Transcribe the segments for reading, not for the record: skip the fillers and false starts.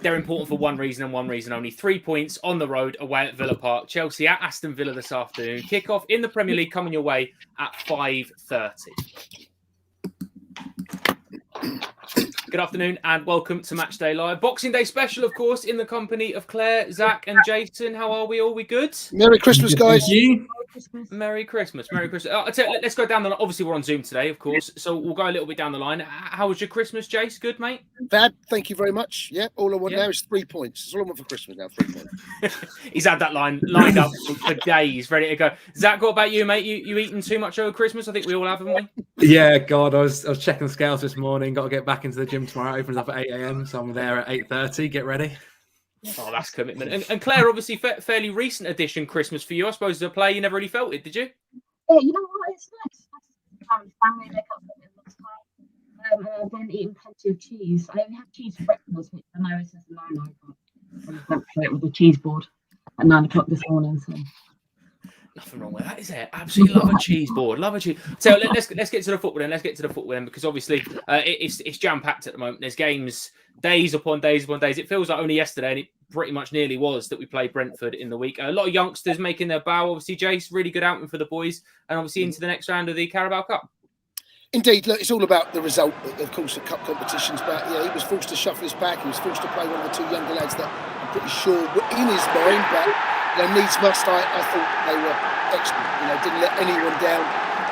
They're important for one reason and one reason only. 3 points on the road away at Villa Park. Chelsea at Aston Villa this afternoon. Kick-off in the Premier League coming your way at 5:30. Good afternoon and welcome to Matchday Live. Boxing Day special, of course, in the company of Claire, Zach and Jason. How are we all? We good? Merry Christmas, guys. Merry Christmas. Merry Christmas. Let's go down the line. Obviously, we're on Zoom today, of course, so we'll go a little bit down the line. How was your Christmas, Jace? Good, mate? Fab, thank you very much. Yeah, all I want now is 3 points. That's all I want for Christmas now, 3 points. He's had that line lined up for days, ready to go. Zach, what about you, mate? You eating too much over Christmas? I think we all have, haven't we? Yeah, God, I was checking the scales this morning. Got to get back into the gym tomorrow. It opens up at 8 a.m, so I'm there at 8:30. Get ready. Oh, that's commitment. And Claire, obviously, fairly recent addition Christmas for you. I suppose as a player, you never really felt it, did you? Yeah, you know what? It's nice. Family, they got something last time. I've been eating plenty of cheese. I only have cheese for breakfast, which I know is just a no-no, but I went for it with a cheese board at 9 o'clock this morning. So. Nothing wrong with that, is there? Absolutely love a cheese board. Love a cheese. So let's get to the football then. Let's get to the football then, because obviously it's jam-packed at the moment. There's games days upon days upon days. It feels like only yesterday, and it pretty much nearly was, that we played Brentford in the week. A lot of youngsters making their bow. Obviously, Jace, really good outing for the boys, and obviously into the next round of the Carabao Cup. Indeed, look, it's all about the result, of course, of cup competitions. But yeah, he was forced to shuffle his pack. He was forced to play one of the two younger lads that I'm pretty sure were in his mind. But needs must. I thought they were excellent. Didn't let anyone down.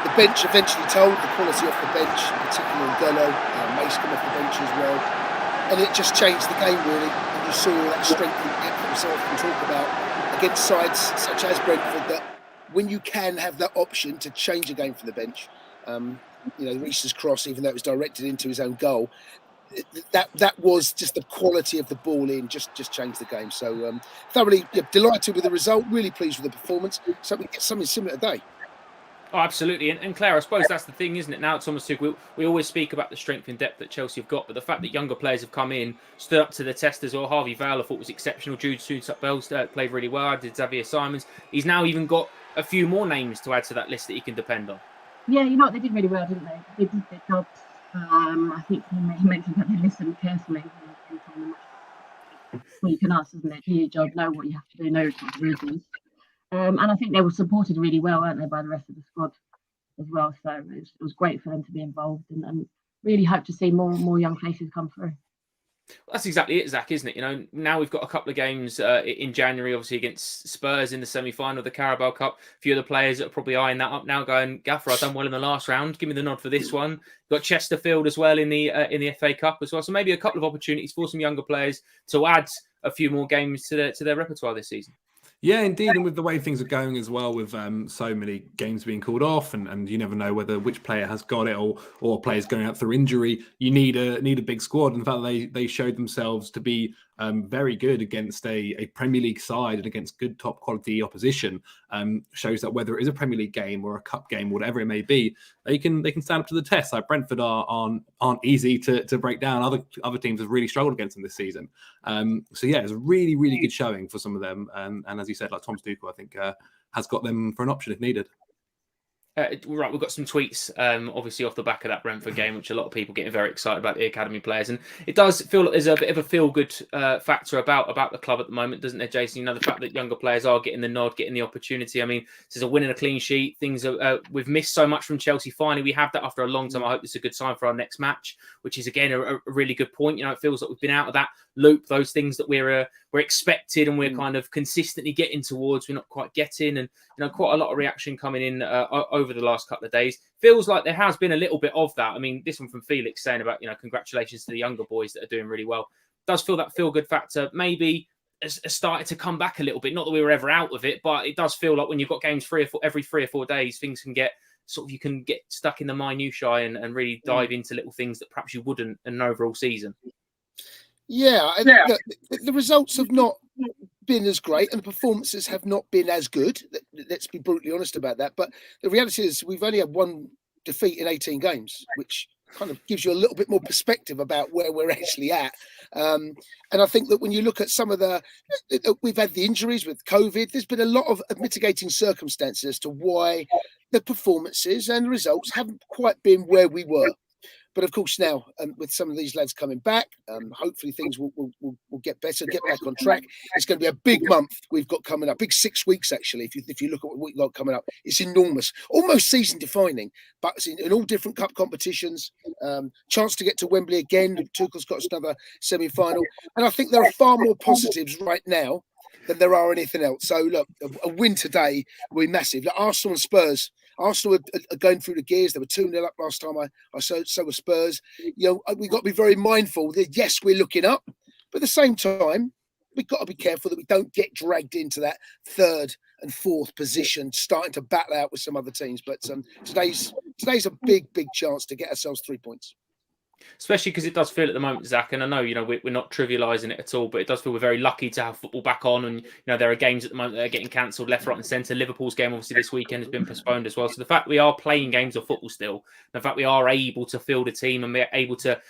The bench eventually told the quality off the bench, particularly in Golo. Mace come off the bench as well, and it just changed the game really. And you saw that strength and depth that we so often talk about against sides such as Brentford. That when you can have that option to change a game from the bench. Reece's cross, even though it was directed into his own goal, that was just the quality of the ball in, just changed the game. So thoroughly delighted with the result, really pleased with the performance. So we get something similar today. Oh, absolutely. And Claire, I suppose that's the thing, isn't it? Now it's almost like we always speak about the strength and depth that Chelsea have got, but the fact that younger players have come in, stood up to the test as well. Harvey Vale, I thought, was exceptional. Jude Soonsup-Bell played really well. I did Xavier Simons. He's now even got a few more names to add to that list that he can depend on. Yeah, they did really well, didn't they? They did their jobs. I think he mentioned that they listened carefully. Well, you can ask, isn't it? Do your job, know what you have to do, know what the reasons. And I think they were supported really well, weren't they, by the rest of the squad as well. So it was great for them to be involved, and really hope to see more young faces come through. Well, that's exactly it, Zach, isn't it? Now we've got a couple of games in January, obviously against Spurs in the semi-final of the Carabao Cup. A few of the players that are probably eyeing that up now, going, Gaffer, I've done well in the last round. Give me the nod for this one. You've got Chesterfield as well in the FA Cup as well. So maybe a couple of opportunities for some younger players to add a few more games to their repertoire this season. Yeah, indeed, and with the way things are going as well, with so many games being called off, and you never know which player has got it or players going out through injury, you need a big squad. And the fact that they showed themselves to be very good against a Premier League side and against good top quality opposition shows that whether it is a Premier League game or a cup game, whatever it may be, they can stand up to the test. Like Brentford aren't easy to break down. Other teams have really struggled against them this season. So yeah, it's a really, really good showing for some of them. And as you said, like Tom Tuchel, I think has got them for an option if needed. Right, we've got some tweets, obviously off the back of that Brentford game, which a lot of people getting very excited about the academy players, and it does feel like there's a bit of a feel-good factor about the club at the moment, doesn't there, Jason? The fact that younger players are getting the nod, getting the opportunity. I mean, this is a win and a clean sheet. Things are we've missed so much from Chelsea. Finally, we have that after a long time. I hope it's a good sign for our next match, which is again a really good point. It feels like we've been out of that loop, those things that we're expected and we're kind of consistently getting towards, we're not quite getting, and quite a lot of reaction coming in over the last couple of days. Feels like there has been a little bit of that. I mean, this one from Felix saying about congratulations to the younger boys that are doing really well. Does feel that feel good factor maybe has started to come back a little bit. Not that we were ever out of it, but it does feel like when you've got games every 3 or 4 days, things can get you can get stuck in the minutiae and really dive into little things that perhaps you wouldn't in an overall season. Yeah, the results have not been as great and the performances have not been as good. Let's be brutally honest about that. But the reality is we've only had one defeat in 18 games, which kind of gives you a little bit more perspective about where we're actually at. And I think that when you look at some of we've had the injuries with COVID, there's been a lot of mitigating circumstances as to why the performances and the results haven't quite been where we were. But of course, now with some of these lads coming back, hopefully things will get better, get back on track. It's going to be a big month we've got coming up, big 6 weeks actually. If you look at what we've got coming up, it's enormous, almost season defining. But it's in all different cup competitions. Chance to get to Wembley again. Tuchel's got us another semi-final, and I think there are far more positives right now than there are anything else. So look, a win today will be massive. Like Arsenal and Spurs. Arsenal are going through the gears. They were 2-0 up last time I saw. So were Spurs. We've got to be very mindful that yes, we're looking up, but at the same time, we've got to be careful that we don't get dragged into that 3rd and 4th position, starting to battle out with some other teams. But today's a big chance to get ourselves 3 points. Especially because it does feel at the moment, Zach, and I know we're not trivialising it at all, but it does feel we're very lucky to have football back on, and there are games at the moment that are getting cancelled left, right, and centre. Liverpool's game, obviously, this weekend has been postponed as well. So the fact we are playing games of football still, the fact we are able to field a team and we're able to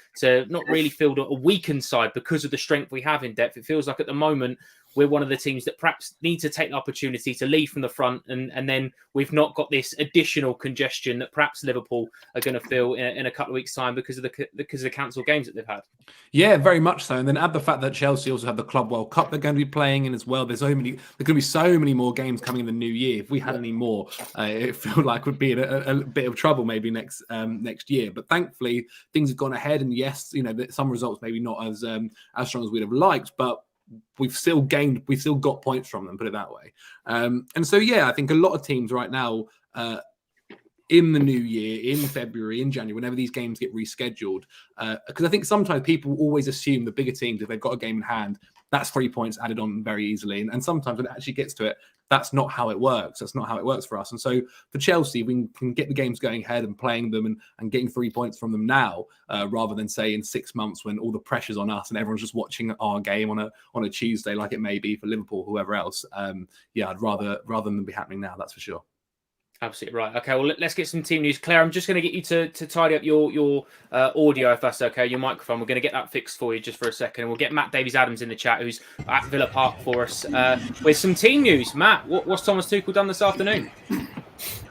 not really field a weakened side because of the strength we have in depth, it feels like at the moment we're one of the teams that perhaps need to take the opportunity to lead from the front, and then we've not got this additional congestion that perhaps Liverpool are going to feel in a couple of weeks' time because of the cancelled games that they've had. Yeah, very much so. And then add the fact that Chelsea also have the Club World Cup they're going to be playing in as well. There's going to be so many more games coming in the new year. If we had any more, it felt like we'd be in a bit of trouble maybe next year. But thankfully, things have gone ahead. And yes, some results maybe not as strong as we'd have liked, but we've still got points from them, put it that way. And so, I think a lot of teams right now in the new year, in February, in January, whenever these games get rescheduled, because I think sometimes people always assume the bigger teams, if they've got a game in hand, that's 3 points added on very easily. And sometimes when it actually gets to it, that's not how it works. That's not how it works for us. And so for Chelsea, we can get the games going ahead and playing them and getting 3 points from them now, rather than say in 6 months when all the pressure's on us and everyone's just watching our game on a Tuesday, like it may be for Liverpool, whoever else. I'd rather them be happening now. That's for sure. Absolutely right. Okay, well, let's get some team news. Claire, I'm just going to get you to tidy up your audio, if that's okay, your microphone. We're going to get that fixed for you just for a second. And we'll get Matt Davies-Adams in the chat, who's at Villa Park for us, with some team news. Matt, what's Thomas Tuchel done this afternoon?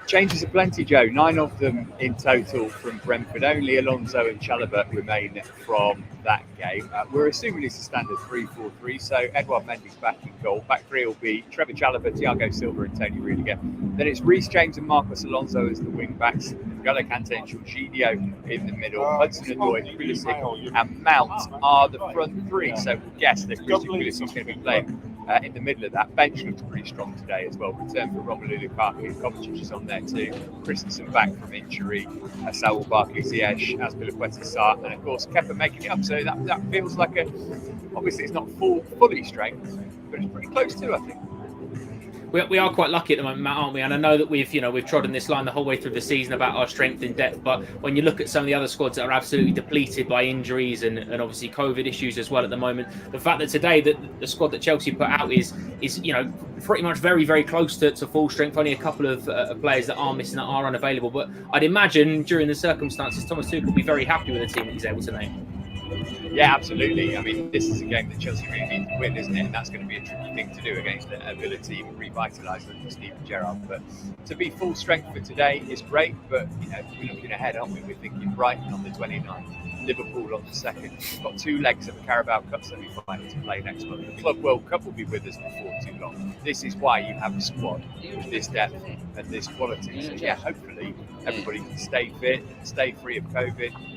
Changes are plenty, Joe. 9 of them in total from Brentford. Only Alonso and Chalobah remain from that game. We're assuming it's a standard 3-4-3, so Edouard Mendy's back in goal. Back three will be Trevor Chalobah, Thiago Silva and Tony Rudiger. Then it's Reece James and Marcos Alonso as the wing-backs. N'Golo Kante and Jorginho in the middle. Hudson-Odoi, Pulisic and Mount are the front three. So we'll guess that Christian Pulisic is going to be playing in the middle of that. Bench looks pretty strong today as well. Return for Romelu Lukaku. Kovacic is on there too. Christensen back from injury. Saul Barkley, Ziyech, Azpilicueta, Sarr, and of course Kepa making it up. So that feels like obviously it's not fully strength, but it's pretty close to, I think. We are quite lucky at the moment, Matt, aren't we? And I know that we've trodden this line the whole way through the season about our strength in depth, but when you look at some of the other squads that are absolutely depleted by injuries and obviously COVID issues as well at the moment, the fact that today that the squad that Chelsea put out is pretty much very, very close to full strength. Only a couple of players that are missing, that are unavailable. But I'd imagine during the circumstances, Thomas Tuchel will be very happy with the team that he's able to name. Yeah, absolutely. I mean, this is a game that Chelsea really need to win, isn't it? And that's going to be a tricky thing to do against a Villa team revitalised under Steven Gerrard. But to be full strength for today is great. But we're looking ahead, aren't we? We're thinking Brighton on the 29th, Liverpool on the 2nd. We've got 2 legs of the Carabao Cup semi-final to play next month. The Club World Cup will be with us before too long. This is why you have a squad with this depth and this quality. So yeah, hopefully everybody can stay fit, stay free of COVID.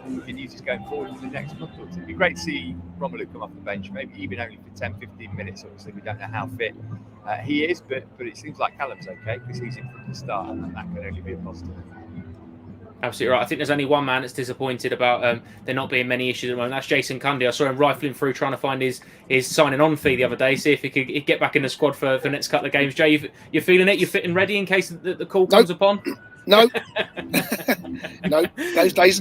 We can use this going forward for the next month or two. It'd be great to see Romelu come off the bench, maybe even only for 10-15 minutes. Obviously, we don't know how fit he is, but it seems like Callum's okay because he's in from the start, and that can only be a positive. Absolutely right. I think there's only one man that's disappointed about there not being many issues at the moment. That's Jason Kante. I saw him rifling through trying to find his signing on fee the other day, see if he could get back in the squad for the next couple of games. Jay, you're feeling it? You're fit and ready in case the call comes upon? No, no. Those days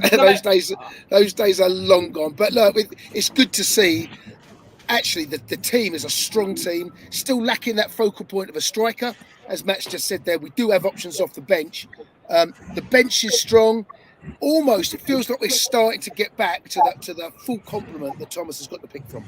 are long gone. But look, it's good to see. Actually, the team is a strong team. Still lacking that focal point of a striker, as Matt's just said there. We do have options off the bench. The bench is strong. Almost, it feels like we're starting to get back to the full complement that Thomas has got to pick from.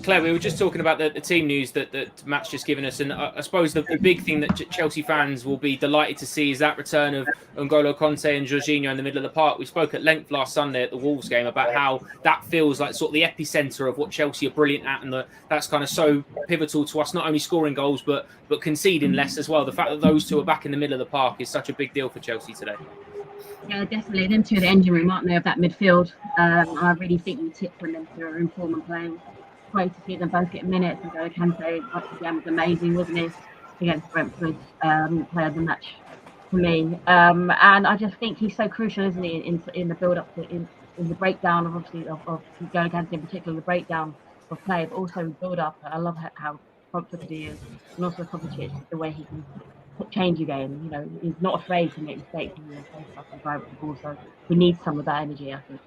Claire, we were just talking about the team news that Matt's just given us, and I suppose the big thing that Chelsea fans will be delighted to see is that return of N'Golo Kante and Jorginho in the middle of the park. We spoke at length last Sunday at the Wolves game about how that feels like sort of the epicentre of what Chelsea are brilliant at, and that's kind of so pivotal to us not only scoring goals but conceding less as well. The fact that those two are back in the middle of the park is such a big deal for Chelsea today. Yeah, definitely. Them two are the engine room, aren't they, of that midfield? I really think we tipped when them two are in form and playing. Great to see them both get minutes. And Kante once again was amazing, wasn't he? Against Brentford, player of the match for me. And I just think he's so crucial, isn't he, in the build up to in the breakdown of obviously of Kante in particular, the breakdown of play, but also build up. I love how confident he is, and also Kovacic, the way he can change a game. You know, he's not afraid to make mistakes and play stuff and drive the ball. So we need some of that energy, I think.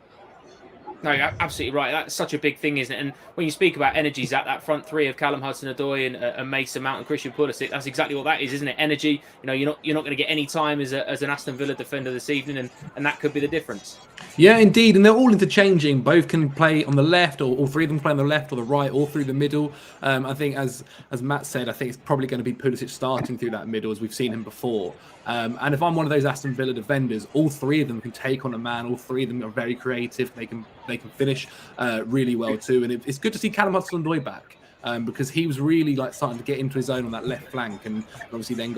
No, you're absolutely right. That's such a big thing, isn't it? And when you speak about energies, that front three of Callum Hudson-Odoi and Mason Mount and Christian Pulisic, that's exactly what that is, isn't it? Energy. You know, you're not going to get any time as an Aston Villa defender this evening, and that could be the difference. Yeah, indeed, and they're all interchanging. Both can play on the left, or all three of them play on the left or the right, or through the middle. I think, as Matt said, I think it's probably going to be Pulisic starting through that middle, as we've seen him before. And if I'm one of those Aston Villa defenders, all three of them can take on a man. All three of them are very creative. They can finish really well too. And it's good to see Callum Hudson-Odoi back because he was really starting to get into his own on that left flank, and obviously then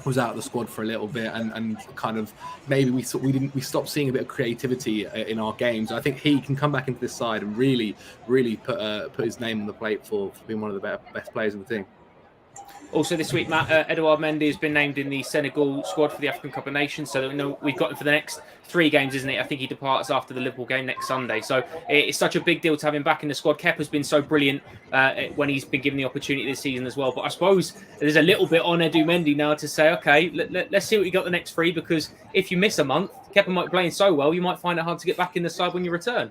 was out of the squad for a little bit, and kind of maybe we stopped seeing a bit of creativity in our games. I think he can come back into this side and really put his name on the plate for being one of the best players in the team. Also this week, Matt, Edouard Mendy has been named in the Senegal squad for the African Cup of Nations. So we've got him for the next 3 games, isn't it? I think he departs after the Liverpool game next Sunday. So it's such a big deal to have him back in the squad. Kepa's been so brilliant when he's been given the opportunity this season as well. But I suppose there's a little bit on Edu Mendy now to say, okay, let's see what you got the next 3, because if you miss a month, Kepa might be playing so well, you might find it hard to get back in the side when you return.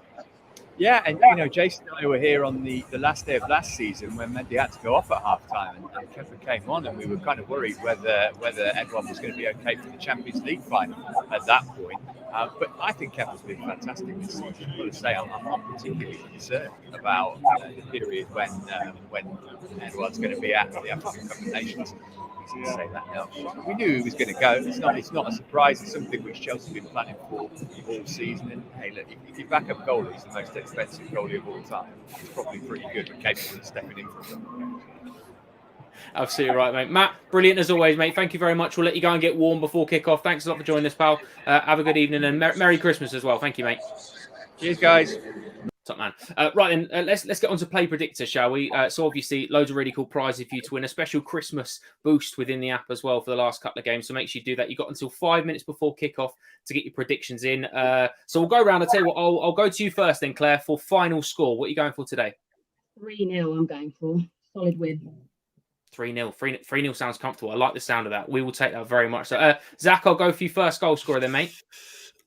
Yeah, and Jason and I were here on the last day of last season when Mendy had to go off at half time, and Kepa came on, and we were kind of worried whether Edouard was going to be okay for the Champions League final at that point. But I think Kepa's been fantastic this season. I've got to say, I'm not particularly concerned about the period when Edouard's going to be at the African Cup of Nations. To say that now. We knew he was going to go. It's not a surprise. It's something which Chelsea have been planning for all season. And hey, look, if your backup goalie is the most expensive goalie of all time, it's probably pretty good and capable of stepping in for them. Absolutely right, mate. Matt, brilliant as always, mate. Thank you very much. We'll let you go and get warm before kick-off. Thanks a lot for joining us, pal. Have a good evening and Merry Christmas as well. Thank you, mate. Cheers, guys. Top man. Right then, let's get on to Play Predictor, shall we? So obviously, loads of really cool prizes for you to win. A special Christmas boost within the app as well for the last couple of games. So make sure you do that. You've got until 5 minutes before kickoff to get your predictions in. So we'll go around. I'll tell you what, I'll go to you first then, Claire, for final score. What are you going for today? 3-0 I'm going for. Solid win. 3-0. 3-0 sounds comfortable. I like the sound of that. We will take that very much. So, Zach, I'll go for you first goal scorer then, mate.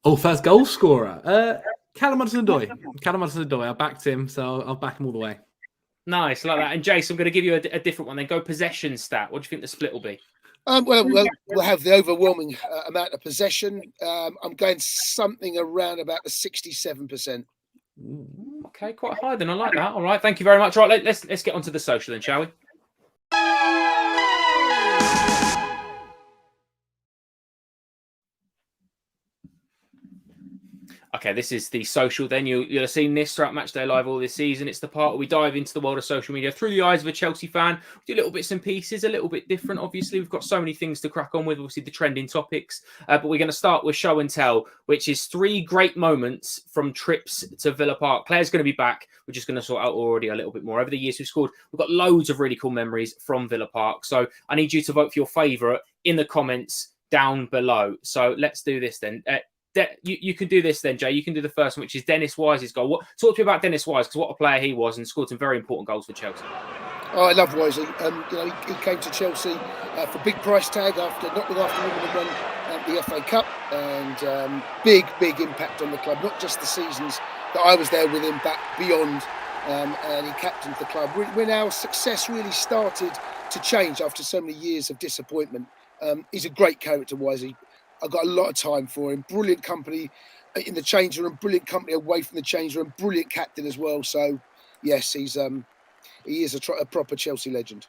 Oh, first goal scorer. Callum Hudson-Odoi. I backed him, so I'll back him all the way. Nice, like that. And Jace, I'm going to give you a different one then. Go possession stat. What do you think the split will be? We'll have the overwhelming amount of possession. I'm going something around about the 67%. Okay, quite high then. I like that. All right, thank you very much. Right, let's get onto the social then, shall we? Okay, this is the social then. You'll have seen this throughout Matchday Live all this season. It's the part where we dive into the world of social media through the eyes of a Chelsea fan. We do little bits and pieces, a little bit different, obviously. We've got so many things to crack on with, obviously the trending topics. But we're going to start with Show and Tell, which is 3 great moments from trips to Villa Park. Claire's going to be back. We're just going to sort out already a little bit more. Over the years we've scored, we've got loads of really cool memories from Villa Park. So I need you to vote for your favourite in the comments down below. So let's do this then. You can do this then, Jay. You can do the first one, which is Dennis Wise's goal. Talk to me about Dennis Wise, because what a player he was and scored some very important goals for Chelsea. Oh, I love Wisey. He came to Chelsea for big price tag after not long after winning the FA Cup, and big impact on the club. Not just the seasons that I was there with him, but beyond. And he captained the club. When our success really started to change after so many years of disappointment, he's a great character, Wisey. I've got a lot of time for him. Brilliant company in the change room, brilliant company away from the change room, brilliant captain as well. So, yes, he is a proper Chelsea legend.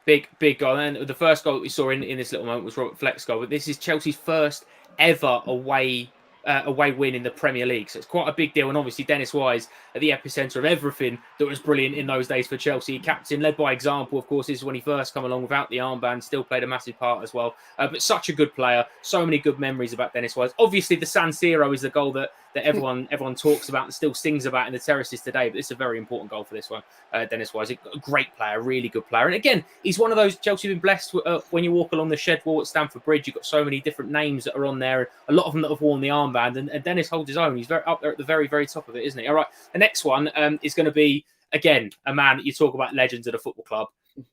Big goal. And the first goal that we saw in this little moment was Robert Fleck's goal. But this is Chelsea's first ever away win in the Premier League. So it's quite a big deal. And obviously Dennis Wise at the epicenter of everything that was brilliant in those days for Chelsea. Captain, led by example, of course. This is when he first come along without the armband. Still played a massive part as well. But such a good player. So many good memories about Dennis Wise. Obviously the San Siro is the goal that everyone talks about and still sings about in the terraces today. But it's a very important goal for this one. Dennis Wise, a great player, really good player. And again, he's one of those Chelsea have been blessed when you walk along the shed wall at Stamford Bridge. You've got so many different names that are on there, and a lot of them that have worn the armband. And Dennis holds his own. He's very up there at the very, very top of it, isn't he? All right. The next one is going to be, again, a man that you talk about legends at a football club,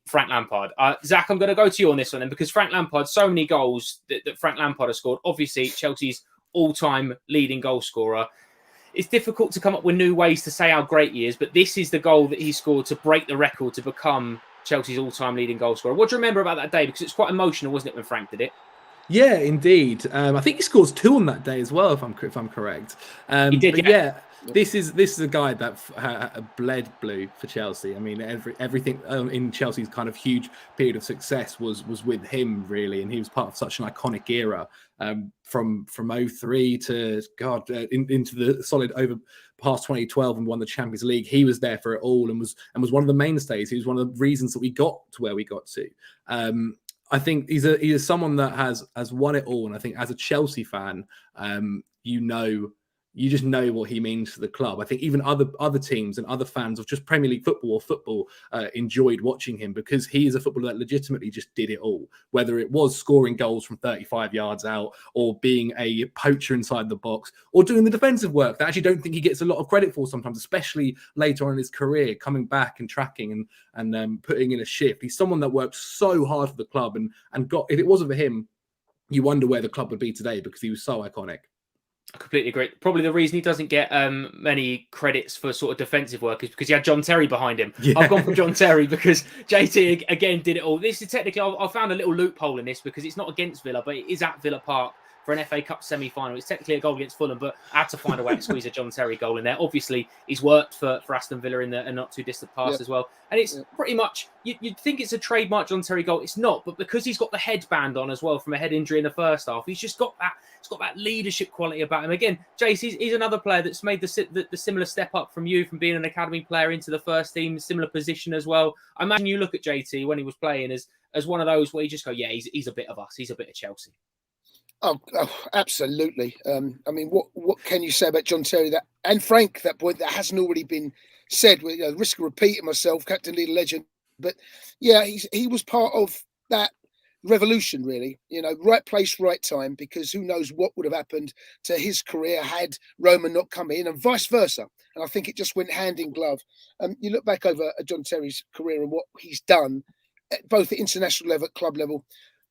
Frank Lampard. Zach, I'm going to go to you on this one then, because Frank Lampard, so many goals that Frank Lampard has scored. Obviously, Chelsea's all-time leading goal scorer. It's difficult to come up with new ways to say how great he is, but this is the goal that he scored to break the record to become Chelsea's all-time leading goal scorer. What do you remember about that day? Because it's quite emotional, wasn't it, when Frank did it? Yeah, indeed. I think he scores 2 on that day as well, if I'm correct. He did, yeah. This is a guy that bled blue for Chelsea. I mean, everything in Chelsea's kind of huge period of success was with him, really, and he was part of such an iconic era from 03 to into the solid over past 2012 and won the Champions League. He was there for it all and was one of the mainstays. He was one of the reasons that we got to where we got to. I think he is someone that has won it all, and I think as a Chelsea fan, you just know what he means to the club. I think even other teams and other fans of just Premier League football enjoyed watching him, because he is a footballer that legitimately just did it all. Whether it was scoring goals from 35 yards out, or being a poacher inside the box, or doing the defensive work that I actually don't think he gets a lot of credit for sometimes, especially later on in his career, coming back and tracking and putting in a shift. He's someone that worked so hard for the club and got, if it wasn't for him, you wonder where the club would be today, because he was so iconic. I completely agree. Probably the reason he doesn't get many credits for sort of defensive work is because he had John Terry behind him. Yeah. I've gone for John Terry because JT, again, did it all. This is technically, I found a little loophole in this because it's not against Villa, but it is at Villa Park for an FA Cup semi-final. It's technically a goal against Fulham, but I had to find a way to squeeze a John Terry goal in there. Obviously, he's worked for Aston Villa in the not too distant past as well. And it's pretty much, you'd think it's a trademark John Terry goal. It's not, but because he's got the headband on as well from a head injury in the first half, he's just got that. It's got that leadership quality about him. Again, Jace, he's another player that's made the similar step up from being an academy player into the first team, similar position as well. I imagine you look at JT when he was playing as one of those where you just go, yeah, he's a bit of us. He's a bit of Chelsea. Oh, absolutely. I mean, what can you say about John Terry and Frank, that point that hasn't already been said? With risk of repeating myself, Captain Leader Legend, but yeah, he was part of that revolution, really. Right place, right time, because who knows what would have happened to his career had Roman not come in, and vice versa. And I think it just went hand in glove. You look back over John Terry's career and what he's done, both at international level, at club level.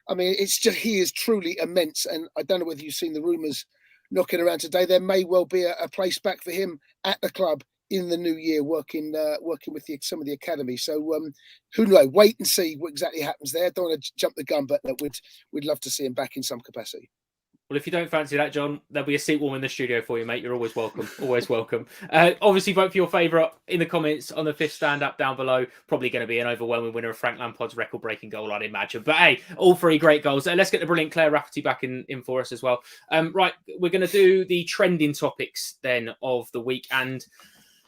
I mean, he is truly immense. And I don't know whether you've seen the rumours knocking around today. There may well be a place back for him at the club in the new year, working with some of the academy. So who knows? Wait and see what exactly happens there. Don't want to jump the gun, but we'd love to see him back in some capacity. Well, if you don't fancy that, John, there'll be a seat warm in the studio for you, mate. You're always welcome. Always welcome. Obviously, vote for your favourite in the comments on the Fifth Stand Up down below. Probably going to be an overwhelming winner of Frank Lampard's record-breaking goal, I'd imagine. But hey, all 3 great goals. Let's get the brilliant Claire Rafferty back in for us as well. Right, we're going to do the trending topics then of the week. And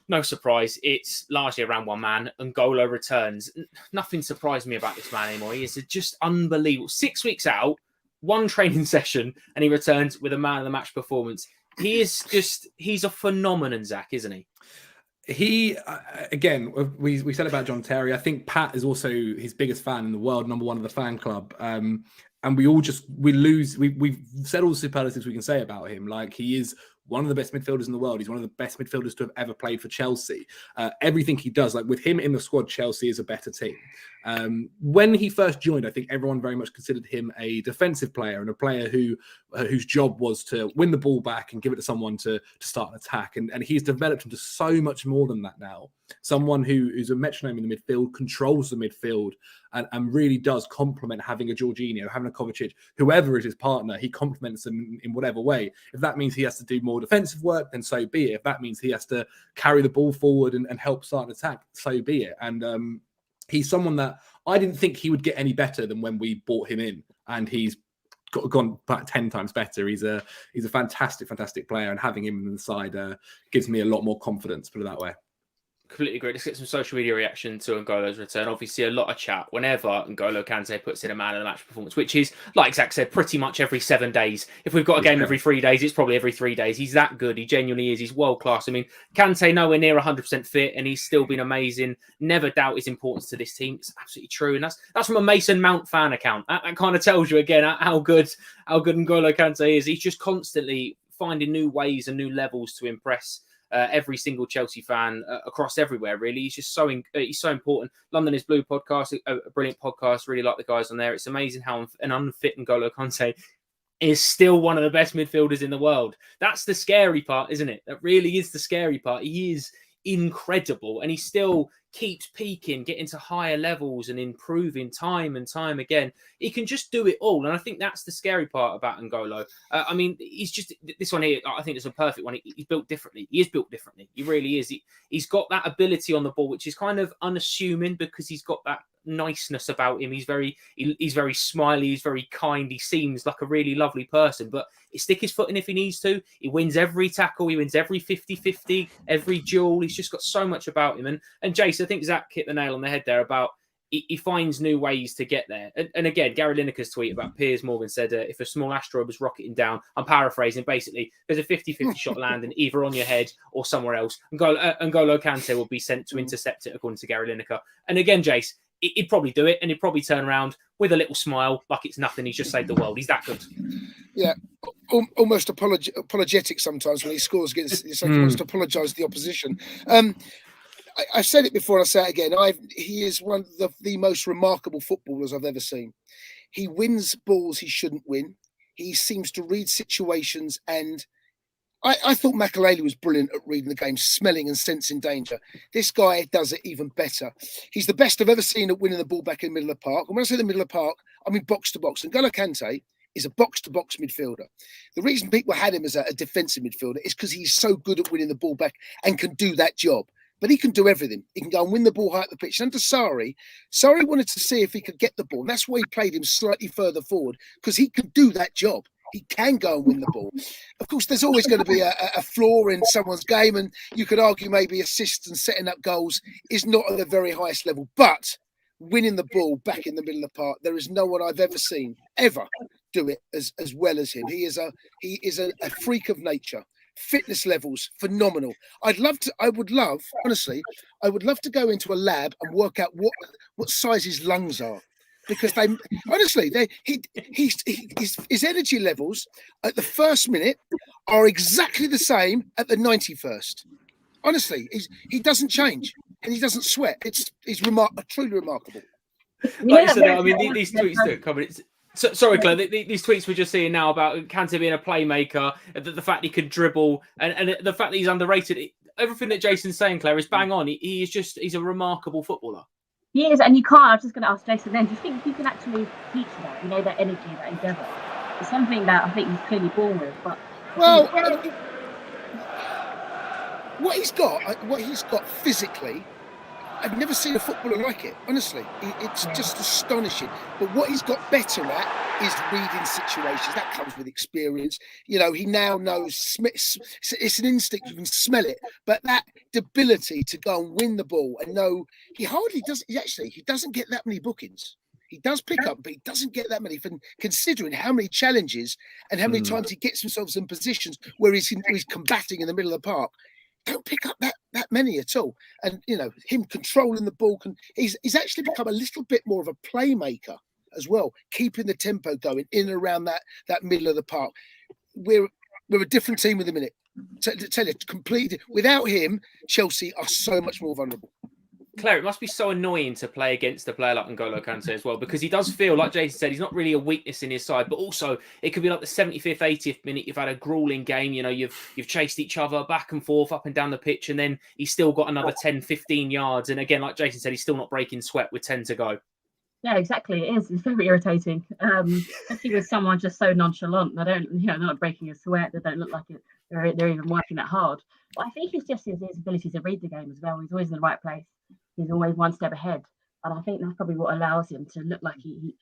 no surprise, it's largely around one man. N'Golo returns. Nothing surprised me about this man anymore. He is just unbelievable. 6 weeks out, 1 training session, and he returns with a man of the match performance. He's a phenomenon, Zach, isn't he? He, again, we said about John Terry. I think Pat is also his biggest fan in the world, number 1 of the fan club. And we've said all the superlatives we can say about him. Like, he is one of the best midfielders in the world. He's one of the best midfielders to have ever played for Chelsea. Everything he does, like with him in the squad, Chelsea is a better team. When he first joined, I think everyone very much considered him a defensive player and a player whose job was to win the ball back and give it to someone to start an attack. And he's developed into so much more than that now. Someone who's a metronome in the midfield, controls the midfield, and really does complement having a Jorginho, having a Kovacic, whoever is his partner. He complements them in whatever way. If that means he has to do more defensive work, then so be it. If that means he has to carry the ball forward and help start an attack, so be it. And he's someone that I didn't think he would get any better than when we bought him in, and he's gone back 10 times better. He's a fantastic player, and having him in the side gives me a lot more confidence, put it that way. Completely agree. Let's get some social media reaction to N'Golo's return. Obviously, a lot of chat whenever N'Golo Kante puts in a man of the match performance, which is, like Zach said, pretty much every 7 days. If we've got a game every 3 days, it's probably every 3 days. He's that good. He genuinely is. He's world class. I mean, Kante nowhere near 100% fit, and he's still been amazing. Never doubt his importance to this team. It's absolutely true, and that's from a Mason Mount fan account. That kind of tells you again how good N'Golo Kante is. He's just constantly finding new ways and new levels to impress every single Chelsea fan across everywhere. Really, he's just he's so important. London is Blue podcast, a brilliant podcast. Really like the guys on there. It's amazing how an unfit N'Golo Kante is still one of the best midfielders in the world. That's the scary part, isn't it? That really is the scary part. He is incredible, and he still keeps peaking, getting to higher levels and improving time and time again. He can just do it all, and I think that's the scary part about N'Golo. I mean, he's just, this one here, I think it's a perfect one. He's built differently. He is built differently. He really is. He's got that ability on the ball, which is kind of unassuming because he's got that niceness about him. He's very smiley, he's very kind, he seems like a really lovely person, but he stick his foot in if he needs to. He wins every tackle, he wins every 50-50, every duel. He's just got so much about him. And Jace, I think Zach hit the nail on the head there about he finds new ways to get there. And again, Gary Lineker's tweet about Piers Morgan said, if a small asteroid was rocketing down, I'm paraphrasing, basically, there's a 50-50 shot landing either on your head or somewhere else. N'Golo Kante will be sent to intercept it, according to Gary Lineker. And again, Jace, he'd probably do it, and he'd probably turn around with a little smile like it's nothing. He's just saved the world. He's that good. Yeah, almost apologetic sometimes when he scores against. He wants to apologise to the opposition. I've said it before, and I'll say it again. He is one of the most remarkable footballers I've ever seen. He wins balls he shouldn't win. He seems to read situations, and I thought Makelele was brilliant at reading the game, smelling and sensing danger. This guy does it even better. He's the best I've ever seen at winning the ball back in the middle of the park. And when I say the middle of the park, I mean box to box. And N'Golo Kante is a box-to-box midfielder. The reason people had him as a defensive midfielder is because he's so good at winning the ball back and can do that job. But he can do everything. He can go and win the ball high up the pitch. And under Sarri wanted to see if he could get the ball. And that's why he played him slightly further forward, because he can do that job. He can go and win the ball. Of course, there's always going to be a flaw in someone's game, and you could argue maybe assists and setting up goals is not at the very highest level. But winning the ball back in the middle of the park, there is no one I've ever seen do it as well as him. He is a freak of nature. Fitness levels phenomenal. I would love to go into a lab and work out what size his lungs are. Because his energy levels at the first minute are exactly the same at the 91st. Honestly, he doesn't change and he doesn't sweat. He's truly remarkable. Like you said, I mean, these tweets that come in. Sorry, Claire. These tweets we're just seeing now about Kante being a playmaker, the fact he could dribble, and the fact that he's underrated. Everything that Jason's saying, Claire, is bang on. He's a remarkable footballer. He is, and you can't. I was just going to ask Jason then. Do you think you can actually teach that? You know, that energy, that endeavour. It's something that I think he's clearly born with. But what he's got physically, I've never seen a footballer like it. Honestly, it's just astonishing. But what he's got better at is reading situations. That comes with experience. You know, he now knows. It's an instinct. You can smell it. But that ability to go and win the ball and know he hardly does. He doesn't get that many bookings. He does pick up, but he doesn't get that many. Considering how many challenges and how many times he gets himself in positions where he's combating in the middle of the park. Don't pick up that many at all. And, you know, him controlling the ball, he's actually become a little bit more of a playmaker as well, keeping the tempo going in and around that middle of the park. We're a different team with him in it. Tell you, completely. Without him, Chelsea are so much more vulnerable. Claire, it must be so annoying to play against a player like N'Golo Kante as well, because he does feel, like Jason said, he's not really a weakness in his side, but also it could be like the 75th, 80th minute, you've had a grueling game, you've chased each other back and forth, up and down the pitch, and then he's still got another 10, 15 yards. And again, like Jason said, he's still not breaking sweat with 10 to go. Yeah, exactly. It is. It's very irritating. Especially with someone just so nonchalant. They're not breaking a sweat. They don't look like it. They're even working that hard. But I think it's just his ability to read the game as well. He's always in the right place. He's always one step ahead. And I think that's probably what allows him to look like he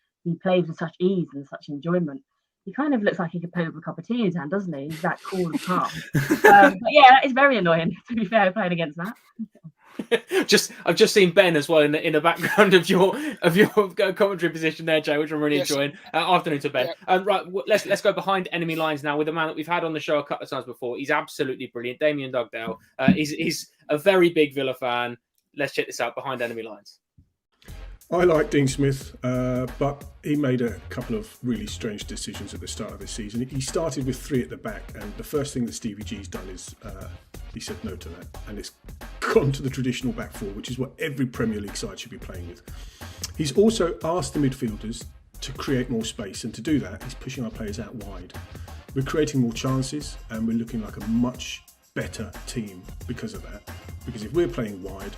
plays with such ease and such enjoyment. He kind of looks like he could play with a cup of tea in his hand, doesn't he? He's that cool and calm. But yeah, it's very annoying, to be fair, playing against that. I've just seen Ben as well in the background of your commentary position there, Jay, which I'm really enjoying. Afternoon to Ben. Yeah. Right, let's go behind enemy lines now with a man that we've had on the show a couple of times before. He's absolutely brilliant, Damien Dugdale. He's a very big Villa fan. Let's check this out, behind enemy lines. I like Dean Smith, but he made a couple of really strange decisions at the start of the season. He started with 3 at the back, and the first thing that Stevie G's done is he said no to that, and it's gone to the traditional back 4, which is what every Premier League side should be playing with. He's also asked the midfielders to create more space, and to do that, he's pushing our players out wide. We're creating more chances, and we're looking like a much better team because of that. Because if we're playing wide,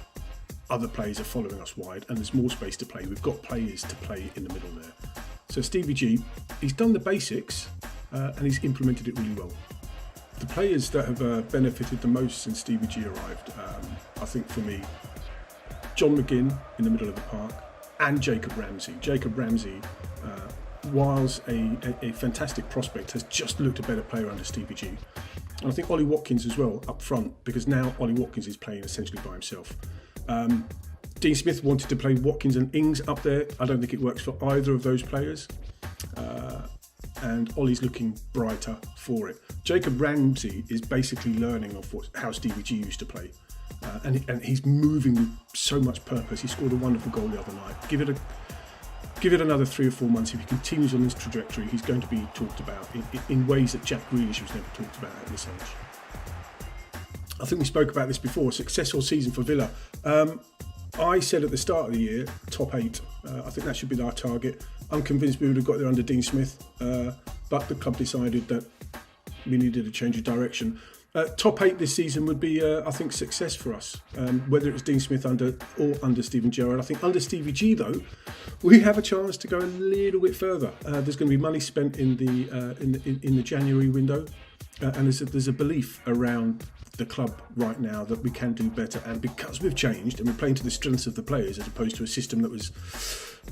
other players are following us wide, and there's more space to play. We've got players to play in the middle there. So Stevie G, he's done the basics and he's implemented it really well. The players that have benefited the most since Stevie G arrived, I think for me, John McGinn in the middle of the park and Jacob Ramsey. Jacob Ramsey, whilst a fantastic prospect, has just looked a better player under Stevie G. And I think Ollie Watkins as well up front, because now Ollie Watkins is playing essentially by himself. Dean Smith wanted to play Watkins and Ings up there. I don't think it works for either of those players. And Ollie's looking brighter for it. Jacob Ramsey is basically learning off how Stevie G used to play. And he's moving with so much purpose. He scored a wonderful goal the other night. Give it another 3 or 4 months. If he continues on this trajectory, he's going to be talked about in ways that Jack Grealish was never talked about at this age. I think we spoke about this before, successful season for Villa. I said at the start of the year, top 8. I think that should be our target. I'm convinced we would have got there under Dean Smith, but the club decided that we needed a change of direction. Top 8 this season would be, I think, success for us, whether it's Dean Smith under Steven Gerrard. I think under Stevie G, though, we have a chance to go a little bit further. There's going to be money spent in the January window, and there's a belief around the club right now that we can do better, and because we've changed and we're playing to the strengths of the players as opposed to a system that was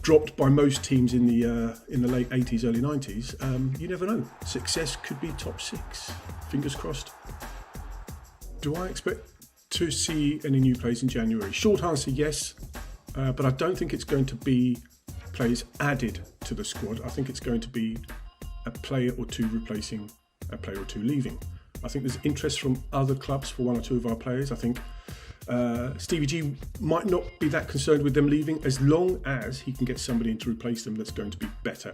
dropped by most teams in the late 80s, early 90s, you never know. Success could be top 6. Fingers crossed. Do I expect to see any new players in January? Short answer, yes, but I don't think it's going to be players added to the squad. I think it's going to be a player or 2 replacing a player or 2 leaving. I think there's interest from other clubs for 1 or 2 of our players. I think Stevie G might not be that concerned with them leaving, as long as he can get somebody in to replace them that's going to be better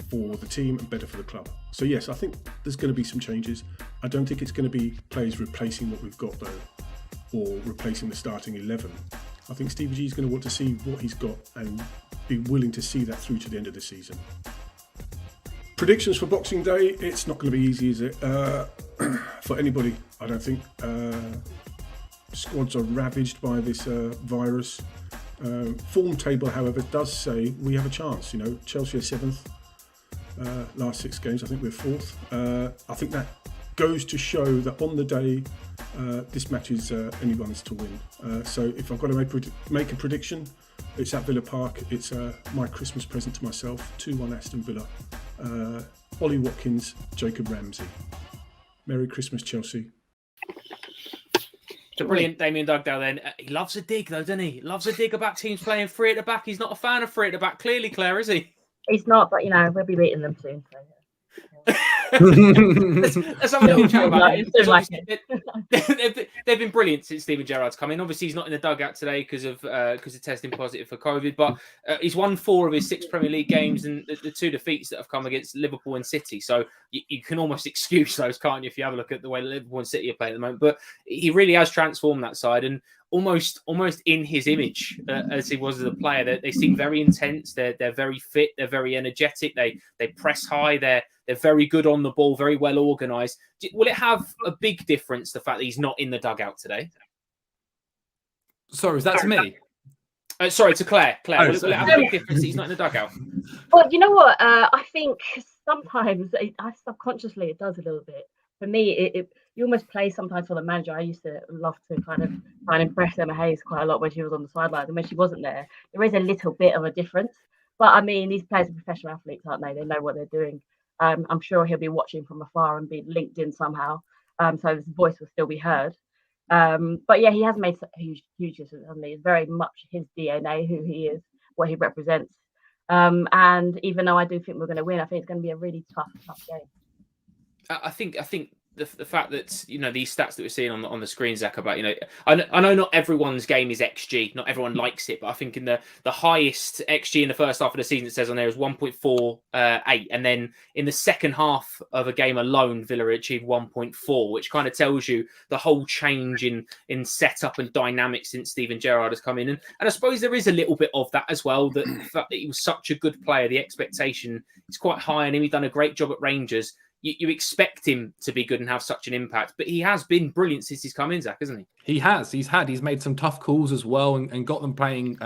for the team and better for the club. So yes, I think there's going to be some changes. I don't think it's going to be players replacing what we've got though, or replacing the starting 11. I think Stevie G is going to want to see what he's got and be willing to see that through to the end of the season. Predictions for Boxing Day, it's not going to be easy, is it? For anybody, I don't think. Squads are ravaged by this virus. Form table, however, does say we have a chance. You know, Chelsea are 7th. Last 6 games, I think we're 4th. I think that goes to show that on the day, this match is anyone's to win. So if I've got to make a prediction, it's at Villa Park. It's my Christmas present to myself. 2-1 Aston Villa. Ollie Watkins, Jacob Ramsey. Merry Christmas, Chelsea. So brilliant, Damien Dugdale then. He loves a dig though, doesn't he? He loves a dig about teams playing 3 at the back. He's not a fan of 3 at the back, clearly, Claire, is he? He's not, but we'll be beating them soon. So, let's have a little chat about it. They've been brilliant since Steven Gerrard's come in. Obviously, he's not in the dugout today because of testing positive for COVID, but he's won 4 of his 6 Premier League games and the 2 defeats that have come against Liverpool and City. So you can almost excuse those, can't you, if you have a look at the way Liverpool and City are playing at the moment. But he really has transformed that side. And almost in his image as he was as a player. They seem very intense. They're very fit. They're very energetic. They press high. They're very good on the ball. Very well organised. Will it have a big difference the fact that he's not in the dugout today? Sorry, is that to me? Sorry, to Claire. Claire, Oh, will it have a big difference that he's not in the dugout? Well, you know what? I think sometimes, subconsciously, it does a little bit. For me, you almost play sometimes for the manager. I used to love to kind of try and impress Emma Hayes quite a lot when she was on the sidelines. And when she wasn't there is a little bit of a difference. But, I mean, these players are professional athletes, aren't they? They know what they're doing. I'm sure he'll be watching from afar and be linked in somehow. So his voice will still be heard. But yeah, he has made huge difference, hasn't he? It's very much his DNA, who he is, what he represents. And even though I do think we're going to win, I think it's going to be a really tough game. I think the fact that these stats that we're seeing on the screen, Zach, about I know not everyone's game is XG, not everyone likes it, but I think in the highest XG in the first half of the season, it says on there is 1.48, and then in the second half of a game alone, Villa achieved 1.4, which kind of tells you the whole change in setup and dynamics since Steven Gerrard has come in, and I suppose there is a little bit of that as well. That the fact that he was such a good player, the expectation is quite high on him. He's done a great job at Rangers. You expect him to be good and have such an impact, but he has been brilliant since he's come in, Zach, hasn't he? He has. He's made some tough calls as well and got them playing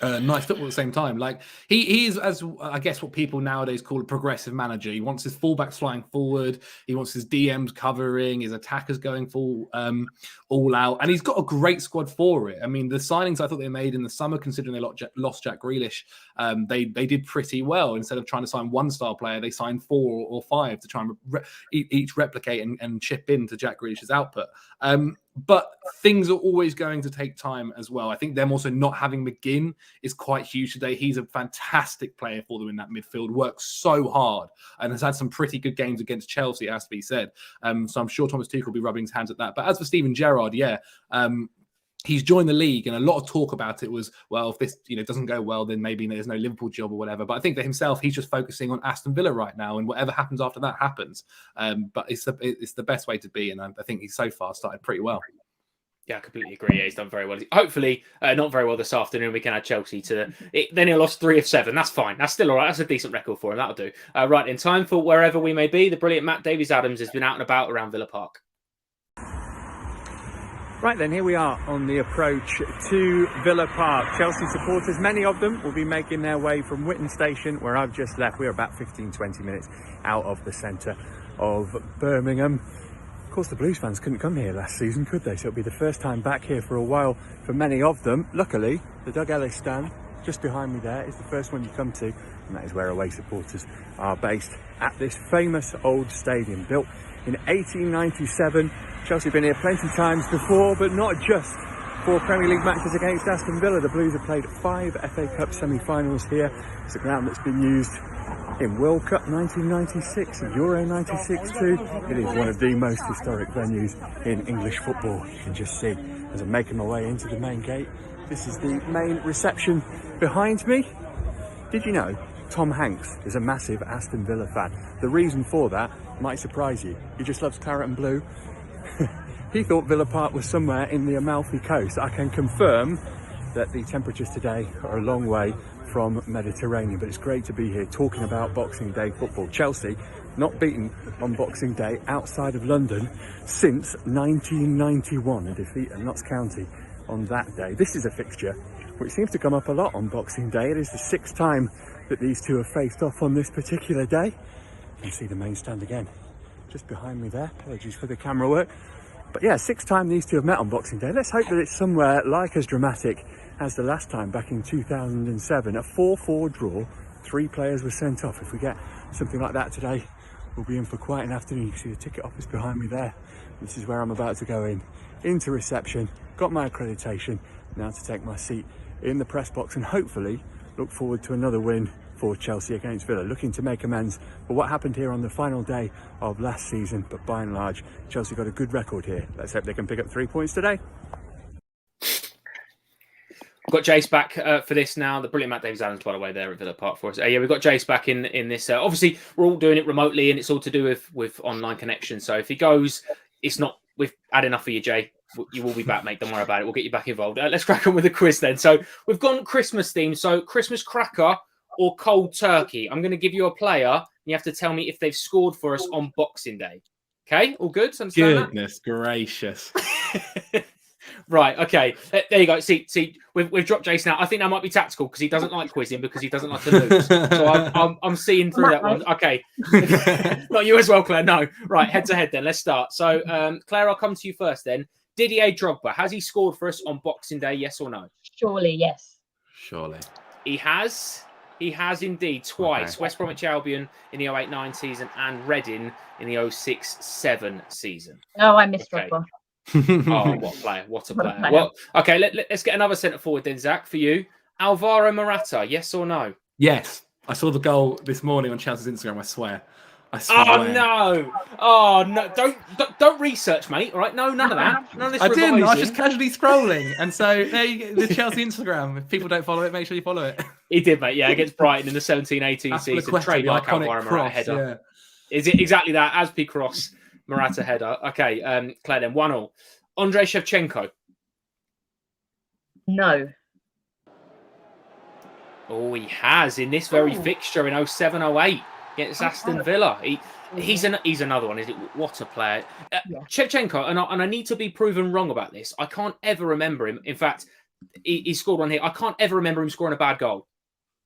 nice football at the same time. Like he is, as I guess what people nowadays call a progressive manager. He wants his fullbacks flying forward. He wants his DMs covering, his attackers going full all out, and he's got a great squad for it. I mean, the signings I thought they made in the summer, considering they lost Jack Grealish, they did pretty well. Instead of trying to sign one star player, they signed 4 or 5 to try and each replicate and chip into Jack Grealish's output. But things are always going to take time as well. I think them also not having McGinn is quite huge today. He's a fantastic player for them in that midfield, works so hard and has had some pretty good games against Chelsea, it has to be said. So I'm sure Thomas Tuchel will be rubbing his hands at that. But as for Steven Gerrard, he's joined the league, and a lot of talk about it was, well, if this doesn't go well, then maybe there's no Liverpool job or whatever. But I think for himself, he's just focusing on Aston Villa right now, and whatever happens after that happens. But it's the best way to be, and I think he's so far started pretty well. Yeah, I completely agree. Yeah, he's done very well. Hopefully, not very well this afternoon. We can add Chelsea to it. Then he lost 3 of 7. That's fine. That's still all right. That's a decent record for him. That'll do. Right, in time for wherever we may be, the brilliant Matt Davies-Adams has been out and about around Villa Park. Right then, here we are on the approach to Villa Park. Chelsea supporters, many of them, will be making their way from Whitton Station, where I've just left. We're about 15-20 minutes out of the centre of Birmingham. Of course, the Blues fans couldn't come here last season, could they? So it'll be the first time back here for a while for many of them. Luckily, the Doug Ellis stand just behind me there is the first one you come to, and that is where away supporters are based at this famous old stadium, built in 1897. Chelsea have been here plenty of times before, but not just for Premier League matches against Aston Villa. The Blues have played 5 FA Cup semi-finals here. It's a ground that's been used in World Cup 1996, Euro 96 too. It is one of the most historic venues in English football. You can just see as I'm making my way into the main gate. This is the main reception behind me. Did you know Tom Hanks is a massive Aston Villa fan? The reason for that might surprise you. He just loves claret and blue. He thought Villa Park was somewhere in the Amalfi Coast. I can confirm that the temperatures today are a long way from Mediterranean, but it's great to be here talking about Boxing Day football. Chelsea not beaten on Boxing Day outside of London since 1991, a defeat at Notts County on that day. This is a fixture which seems to come up a lot on Boxing Day. It is the 6th time that these two have faced off on this particular day. You can see the main stand again just behind me there. Apologies for the camera work, but yeah, 6th time these two have met on Boxing Day. Let's hope that it's somewhere like as dramatic as the last time back in 2007, a 4-4 draw. 3 players were sent off. If we get something like that today, we'll be in for quite an afternoon. You can see the ticket office behind me there. This is where I'm about to go into reception. Got my accreditation, now to take my seat in the press box and hopefully look forward to another win for Chelsea against Villa, looking to make amends for what happened here on the final day of last season. But by and large, Chelsea got a good record here. Let's hope they can pick up 3 points today. We've got Jace back for this now. The brilliant Matt Davies-Adams, by the way, there at Villa Park for us. Yeah, we've got Jace back in this. Obviously, we're all doing it remotely, and it's all to do with online connection. So if he goes, it's not we've had enough of you, Jay. You will be back, mate. Don't worry about it. We'll get you back involved. Let's crack on with the quiz then. So we've gone Christmas theme. So Christmas cracker or cold turkey. I'm going to give you a player. You have to tell me if they've scored for us on Boxing Day. Okay, all good? Goodness gracious. Right, okay. There you go. See, we've dropped Jason out. I think that might be tactical because he doesn't like quizzing because he doesn't like to lose. So I'm seeing through that one. Okay. Not you as well, Claire. No. Right, head to head then. Let's start. So, Claire, I'll come to you first then. Didier Drogba, has he scored for us on Boxing Day, yes or no? Surely, yes. Surely. He has. He has indeed twice. Okay. West Bromwich Albion in the 08-09 season and Reading in the 06-07 season. No, I missed Drogba. Oh, what a player. What a player. Well, okay, let's get another centre forward then, Zach, for you. Alvaro Morata, yes or no? Yes. I saw the goal this morning on Chelsea's Instagram, I swear. Oh no! Oh no! Don't research, mate. All right? No, none of that. None of this. I didn't. I was revising. just casually scrolling, and so there you go, the Chelsea Instagram. If people don't follow it, make sure you follow it. He did, mate. Yeah, against Brighton in the 17-18 season. Trademark Alvaro Morata header. Yeah. Is it exactly that? Aspi cross, Morata header. Okay, Claire. Then 1-1. Andrei Shevchenko. No. Oh, he has in this very fixture in 07-08 against Aston Villa. He's another one, is it? What a player. Shevchenko, and I need to be proven wrong about this. I can't ever remember him. In fact, he scored one here. I can't ever remember him scoring a bad goal.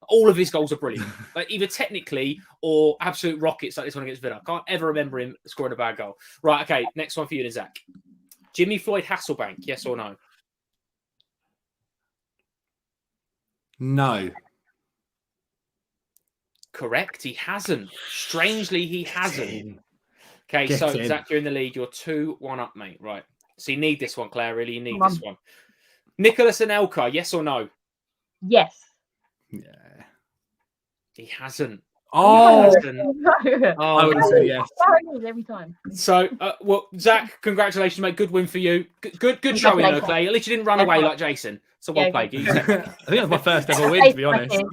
All of his goals are brilliant, like either technically or absolute rockets like this one against Villa. I can't ever remember him scoring a bad goal. Right, okay, next one for you, Zach. Jimmy Floyd Hasselbank, yes or no? No. Correct. He hasn't. Strangely, he hasn't. Okay, so Zach, you're in the lead. You're 2-1 up, mate. Right. So you need this one, Claire. Really, you need this one. Nicholas Anelka, yes or no? Yes. Yeah. He hasn't. Oh, I would say yes. Every time. So, well, Zach, congratulations, mate. Good win for you. Good showing, though, Claire. At least you didn't run away like Jason. So well played. I think that was my first ever win, to be honest.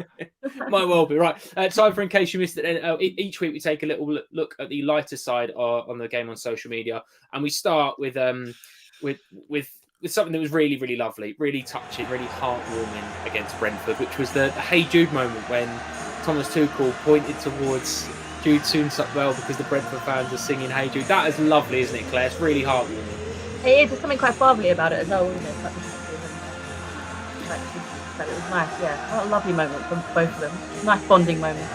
Might well be right. Time for in case you missed it. Each week we take a little look at the lighter side on the game on social media, and we start with something that was really, really lovely, really touching, really heartwarming against Brentford, which was the Hey Jude moment when Thomas Tuchel pointed towards Jude Soon-Suck-Well because the Brentford fans were singing Hey Jude. That is lovely, isn't it, Claire? It's really heartwarming. It is. There's something quite fatherly about it as well, isn't it? It was nice, yeah. What a lovely moment from both of them. Nice bonding moment.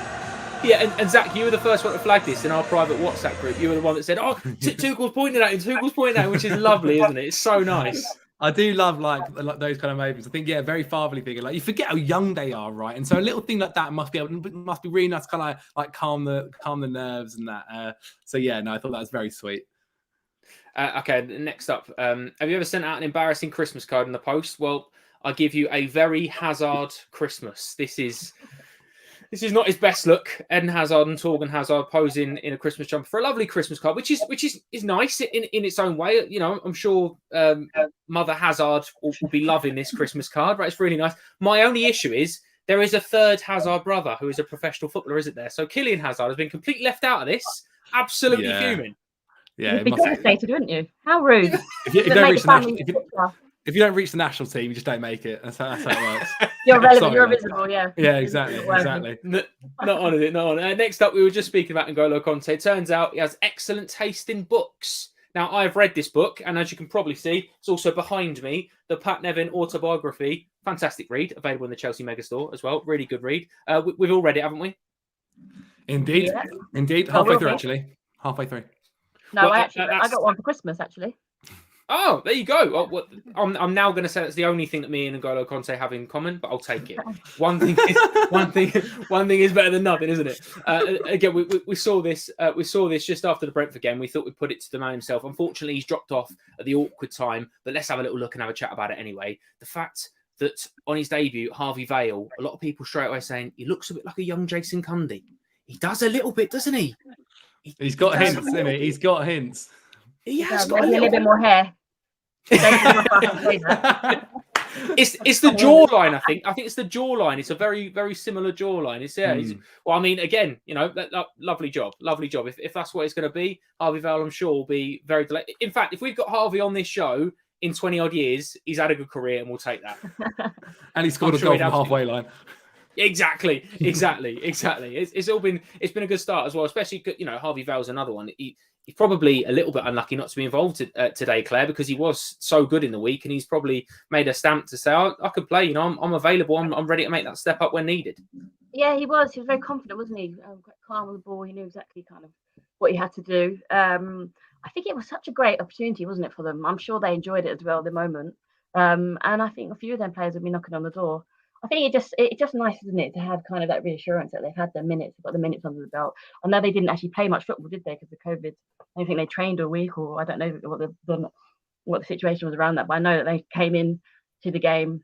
Yeah, and Zach, you were the first one to flag this in our private WhatsApp group. You were the one that said, "Oh, Tuchel's pointing at him," which is lovely, isn't it? It's so nice. I do love like those kind of moments. I think very fatherly figure. Like you forget how young they are, right? And so a little thing like that must be really nice to kind of like calm the nerves and that. So yeah, no, I thought that was very sweet. Okay, next up, have you ever sent out an embarrassing Christmas card in the post? Well, I give you a very Hazard Christmas. This is not his best look. Eden Hazard and Torgan Hazard posing in a Christmas jumper for a lovely Christmas card, which is nice in its own way. You know, I'm sure Mother Hazard will be loving this Christmas card, right? It's really nice. My only issue is there is a third Hazard brother who is a professional footballer, isn't there? So Kylian Hazard has been completely left out of this. Absolutely fuming. Yeah, you'd be devastated, wouldn't you? How rude! If you don't reach the national team, you just don't make it. That's how it works. You're relevant. You're invisible. Yeah. Yeah, exactly. Not on it. Not on it. Next up, we were just speaking about N'Golo Kante. Turns out he has excellent taste in books. Now, I've read this book, and as you can probably see, it's also behind me, the Pat Nevin autobiography. Fantastic read, available in the Chelsea Megastore as well. Really good read. We've all read it, haven't we? Indeed. Yeah. Indeed. Halfway through, actually. Halfway through. No, I got one for Christmas, actually. Oh, there you go. I'm now going to say that's the only thing that me and N'Golo Kante have in common, but I'll take it. One thing is better than nothing, isn't it? Again, we saw this. We saw this just after the Brentford game. We thought we'd put it to the man himself. Unfortunately, he's dropped off at the awkward time. But let's have a little look and have a chat about it anyway. The fact that on his debut, Harvey Vale, a lot of people straight away saying he looks a bit like a young Jason Cundy. He does a little bit, doesn't he? He's got hints, isn't he? He's got hints. He has got a little bit more hair. It's the jawline. I think it's the jawline. It's a very, very similar jawline. Well, I mean, again, lovely job. If that's what it's going to be, Harvey Vale, I'm sure, will be very delighted. In fact, if we've got Harvey on this show in 20 odd years, he's had a good career, and we'll take that. And he scored a goal from halfway line. Exactly. It's been a good start as well, especially Harvey Vale's another one. He's probably a little bit unlucky not to be involved today, Claire, because he was so good in the week, and he's probably made a stamp to say, I could play. I'm available. I'm ready to make that step up when needed. Yeah, he was. He was very confident, wasn't he? Quite calm with the ball. He knew exactly kind of what he had to do. I think it was such a great opportunity, wasn't it, for them? I'm sure they enjoyed it as well at the moment. And I think a few of them players will be knocking on the door. I think it's just nice, isn't it, to have kind of that reassurance that they've had their minutes, they've got the minutes under the belt. I know they didn't actually play much football, did they, because of COVID? I don't think they trained a week, or I don't know what the situation was around that, but I know that they came in to the game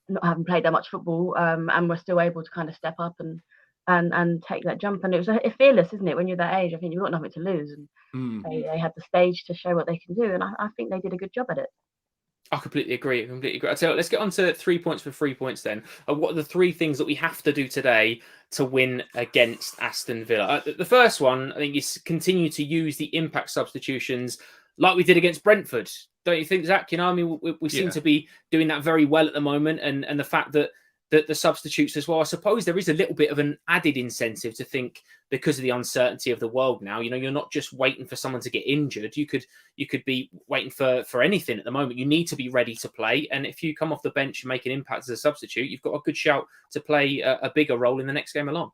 not having played that much football, and were still able to kind of step up and take that jump. And it was fearless, isn't it? When you're that age, I think you've got nothing to lose, and they had the stage to show what they can do, and I think they did a good job at it. I completely agree. I tell you, let's get on to 3 points for 3 points then. What are the three things that we have to do today to win against Aston Villa? The first one, I think, is continue to use the impact substitutions like we did against Brentford. Don't you think, Zach? I mean, we seem to be doing that very well at the moment, and the fact that the substitutes as well. I suppose there is a little bit of an added incentive to think, because of the uncertainty of the world now, you're not just waiting for someone to get injured. You could be waiting for anything at the moment. You need to be ready to play. And if you come off the bench and make an impact as a substitute, you've got a good shout to play a bigger role in the next game along.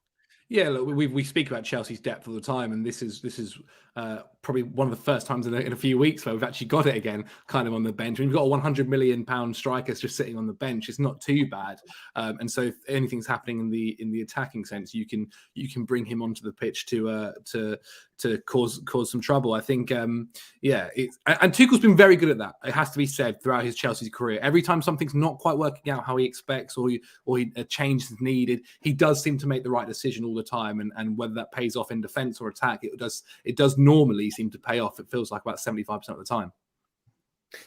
Yeah, look, we speak about Chelsea's depth all the time, and this is probably one of the first times in a few weeks where we've actually got it again, kind of on the bench. We've got a £100 million striker just sitting on the bench. It's not too bad, and so if anything's happening in the attacking sense, you can bring him onto the pitch to cause some trouble. I think, and Tuchel's been very good at that. It has to be said, throughout his Chelsea's career. Every time something's not quite working out how he expects, or a change is needed, he does seem to make the right decision all the time. And whether that pays off in defence or attack, it does normally seem to pay off. It feels like about 75% of the time.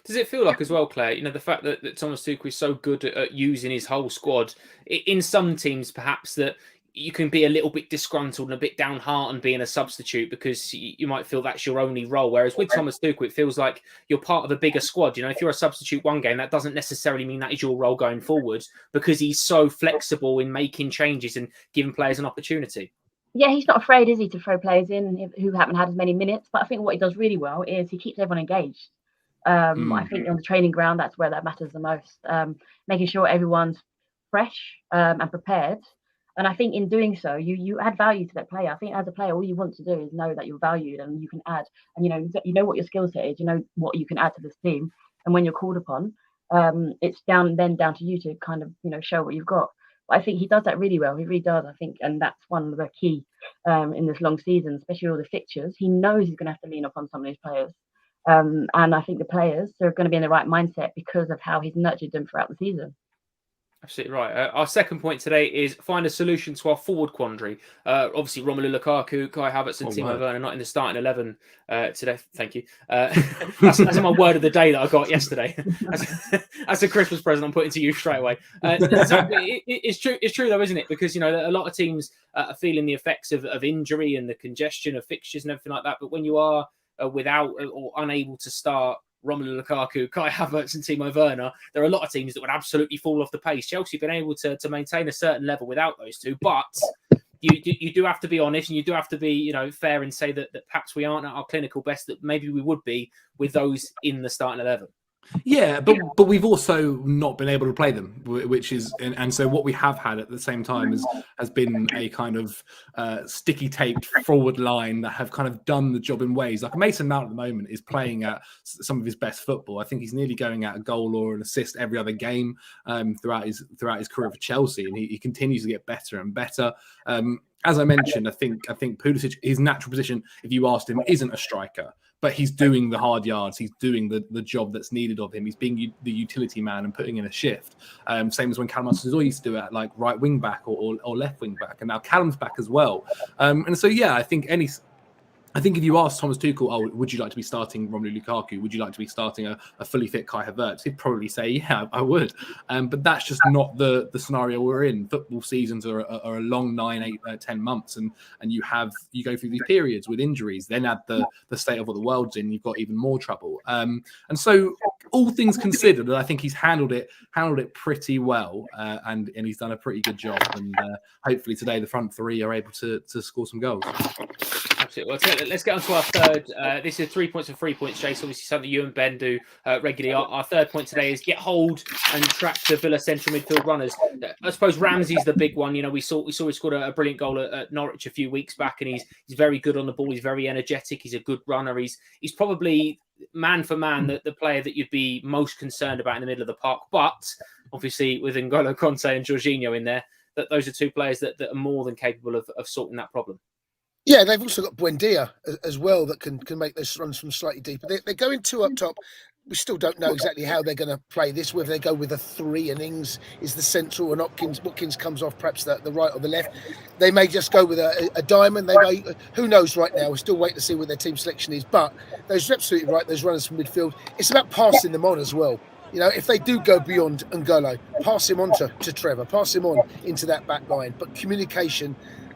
Does it feel like as well, Claire, the fact that Thomas Tuchel is so good at using his whole squad, in some teams perhaps, that you can be a little bit disgruntled and a bit downhearted being a substitute because you might feel that's your only role. Whereas with Thomas Tuchel, it feels like you're part of a bigger squad. If you're a substitute one game, that doesn't necessarily mean that is your role going forward, because he's so flexible in making changes and giving players an opportunity. Yeah, he's not afraid, is he, to throw players in who haven't had as many minutes. But I think what he does really well is he keeps everyone engaged. I think on the training ground, that's where that matters the most. Making sure everyone's fresh and prepared. And I think in doing so, you add value to that player. I think as a player, all you want to do is know that you're valued and you can add. And you know what your skill set is. You know what you can add to this team. And when you're called upon, it's down to you to kind of show what you've got. But I think he does that really well. He really does. I think, and that's one of the key in this long season, especially all the fixtures. He knows he's going to have to lean upon some of these players. And I think the players are going to be in the right mindset because of how he's nurtured them throughout the season. Absolutely right. Our second point today is find a solution to our forward quandary. Obviously, Romelu Lukaku, Kai Havertz and Timo Werner not in the starting 11 today. Thank you. That's my word of the day that I got yesterday. That's a Christmas present I'm putting to you straight away. It's true though, isn't it? Because, a lot of teams are feeling the effects of injury and the congestion of fixtures and everything like that. But when you are without or unable to start Romelu Lukaku, Kai Havertz and Timo Werner, there are a lot of teams that would absolutely fall off the pace. Chelsea have been able to maintain a certain level without those two, but you do have to be honest, and you do have to be fair and say that perhaps we aren't at our clinical best that maybe we would be with those in the starting 11. Yeah, but we've also not been able to play them, which is and so what we have had at the same time has been a kind of sticky taped forward line that have kind of done the job in ways like Mason Mount at the moment is playing at some of his best football. I think he's nearly going at a goal or an assist every other game throughout his career for Chelsea, and he continues to get better and better. As I mentioned, I think Pulisic, his natural position, if you asked him, isn't a striker. But he's doing the hard yards. He's doing the job that's needed of him. He's being the utility man and putting in a shift. Same as when Callum Hudson-Odoi used to do it, like right wing back or left wing back, and now Callum's back as well. And so I think I think if you ask Thomas Tuchel, oh, would you like to be starting Romelu Lukaku? Would you like to be starting a fully fit Kai Havertz? He'd probably say, yeah, I would. But that's just not the scenario we're in. Football seasons are a long 9, 8, 10 months, and you go through these periods with injuries. Then add the state of what the world's in, you've got even more trouble. And so, all things considered, I think he's handled it pretty well, and he's done a pretty good job. And hopefully today the front three are able to score some goals. Absolutely. Well, let's get on to our third. This is 3 points and 3 points, Chase. Obviously, something you and Ben do regularly. Our third point today is get hold and track the Villa central midfield runners. I suppose Ramsey's the big one. You know, we saw he scored a brilliant goal at Norwich a few weeks back, and he's very good on the ball. He's very energetic. He's a good runner. He's probably man for man the player that you'd be most concerned about in the middle of the park. But obviously, with N'Golo Kante and Jorginho in there, those are two players that are more than capable of sorting that problem. Yeah, they've also got Buendia as well that can make those runs from slightly deeper. They're going 2 up top. We still don't know exactly how they're going to play this, whether they go with a 3 and Ings is the central and Watkins comes off perhaps the right or the left. They may just go with a diamond. They may, who knows right now. We're still waiting to see what their team selection is. But those are absolutely right, those runners from midfield. It's about passing them on as well. You know, if they do go beyond N'Golo, pass him on to Trevor, pass him on into that back line. But communication,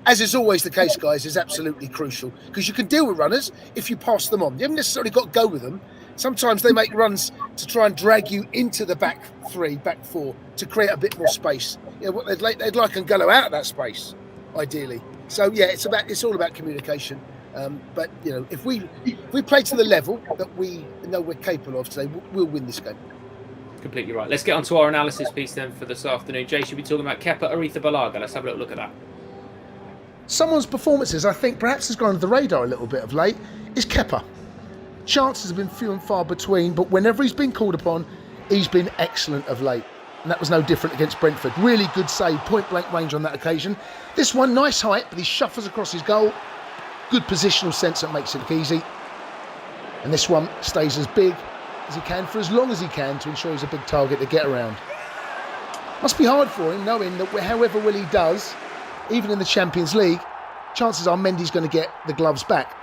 as is always the case, guys, is absolutely crucial because you can deal with runners if you pass them on. You haven't necessarily got to go with them. Sometimes they make runs to try and drag you into the back 3, back 4 to create a bit more space. You know, what they'd like N'Golo out of that space, ideally. So yeah, it's all about communication. But you know, if we play to the level that we know we're capable of today, we'll win this game. Completely right. Let's get on to our analysis piece then for this afternoon. Jay, should be talking about Kepa Arrizabalaga. Let's have a little look at that. Someone's performances, I think, perhaps has gone under the radar a little bit of late, is Kepa. Chances have been few and far between, but whenever he's been called upon, he's been excellent of late. And that was no different against Brentford. Really good save, point-blank range on that occasion. This one, nice height, but he shuffles across his goal. Good positional sense that makes it look easy. And this one stays as big as he can for as long as he can to ensure he's a big target to get around. Must be hard for him knowing that however well he does, even in the Champions League, chances are Mendy's going to get the gloves back.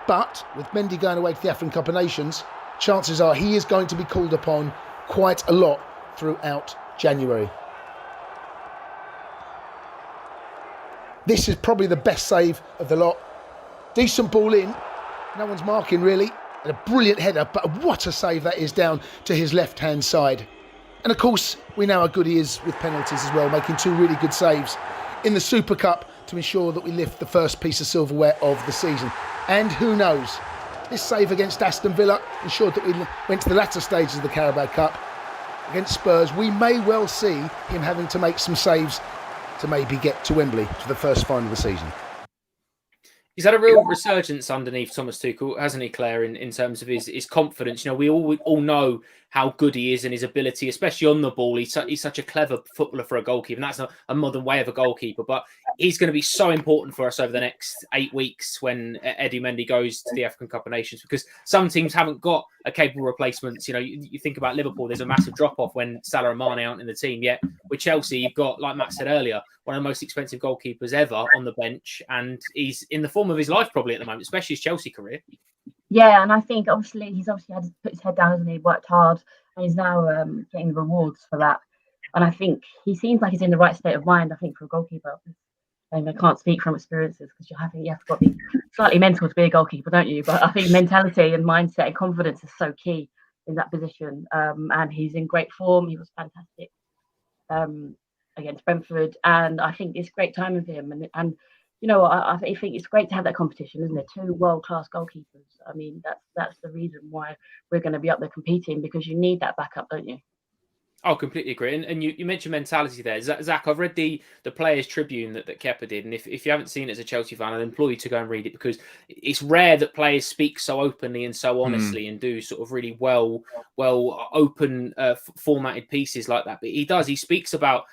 But with Mendy going away to the African Cup of Nations, chances are he is going to be called upon quite a lot throughout January. This is probably the best save of the lot. Decent ball in, no one's marking really, and a brilliant header, but what a save that is down to his left-hand side. And of course, we know how good he is with penalties as well, making 2 really good saves in the Super Cup to ensure that we lift the first piece of silverware of the season. And who knows, this save against Aston Villa ensured that we went to the latter stages of the Carabao Cup. Against Spurs, we may well see him having to make some saves to maybe get to Wembley for the first final of the season. He's had a real resurgence underneath Thomas Tuchel, hasn't he, Claire, in terms of his confidence. You know, we all know how good he is and his ability, especially on the ball. He's such a clever footballer for a goalkeeper, and that's a modern way of a goalkeeper. But he's going to be so important for us over the next 8 weeks when Eddie Mendy goes to the African Cup of Nations, because some teams haven't got a capable replacement. You know, you think about Liverpool, there's a massive drop-off when Salah and Mane aren't in the team. Yet with Chelsea, you've got, like Matt said earlier, one of the most expensive goalkeepers ever on the bench, and he's in the form of his life probably at the moment, especially his Chelsea career. Yeah, and I think he's obviously had to put his head down, hasn't he? Worked hard, and he's now getting the rewards for that. And I think he seems like he's in the right state of mind, I think, for a goalkeeper. And I can't speak from experiences because you have to be slightly mental to be a goalkeeper, don't you? But I think mentality and mindset and confidence is so key in that position. And he's in great form. He was fantastic against Brentford, and I think it's great timing for him. And you know, I think it's great to have that competition, isn't it? 2 world-class goalkeepers. I mean, that's the reason why we're going to be up there competing, because you need that backup, don't you? Oh, completely agree. And you mentioned mentality there. Zach, I've read the Players' Tribune that Kepa did. And if you haven't seen it as a Chelsea fan, I'd implore you to go and read it, because it's rare that players speak so openly and so honestly and do sort of really well open formatted pieces like that. But he does. He speaks about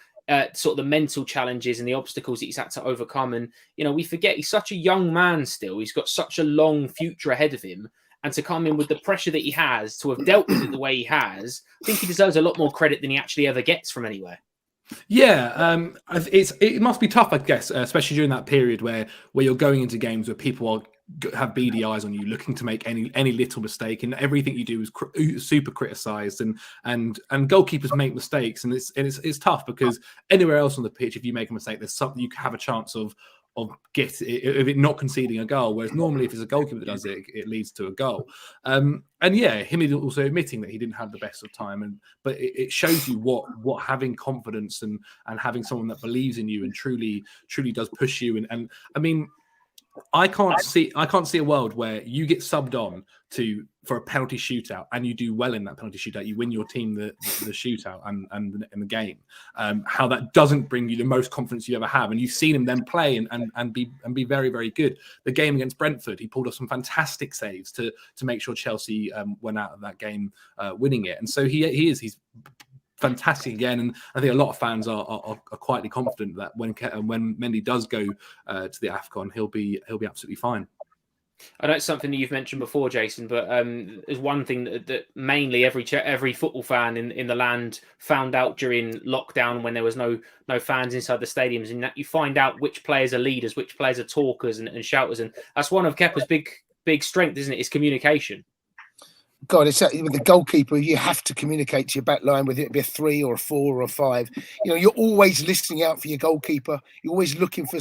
sort of the mental challenges and the obstacles that he's had to overcome. And, you know, we forget he's such a young man still. He's got such a long future ahead of him. And to come in with the pressure that he has, to have dealt with it the way he has, I think he deserves a lot more credit than he actually ever gets from anywhere. Yeah, it must be tough, I guess, especially during that period where you're going into games where people have beady eyes on you, looking to make any little mistake, and everything you do is super criticised, and goalkeepers make mistakes, and it's tough because anywhere else on the pitch, if you make a mistake, there's something you have a chance of it not conceding a goal. Whereas normally, if it's a goalkeeper that does it, it leads to a goal. And yeah, him also admitting that he didn't have the best of time, but it shows you what having confidence and having someone that believes in you and truly does push you. And I mean, I can't see a world where you get subbed on for a penalty shootout and you do well in that penalty shootout. You win your team the shootout and the game. How that doesn't bring you the most confidence you ever have. And you've seen him then play and be very, very good. The game against Brentford, he pulled off some fantastic saves to make sure Chelsea went out of that game winning it. And so he's fantastic again, and I think a lot of fans are quietly confident that when Mendy does go to the AFCON, he'll be absolutely fine. I know it's something that you've mentioned before, Jason, but there's one thing that mainly every football fan in the land found out during lockdown when there was no fans inside the stadiums, and that you find out which players are leaders, which players are talkers and shouters, and that's one of Kepa's big strength, isn't it? Is communication. God, it's with the goalkeeper, you have to communicate to your back line, whether it be a 3 or a 4 or a 5. You know, you're always listening out for your goalkeeper. You're always looking for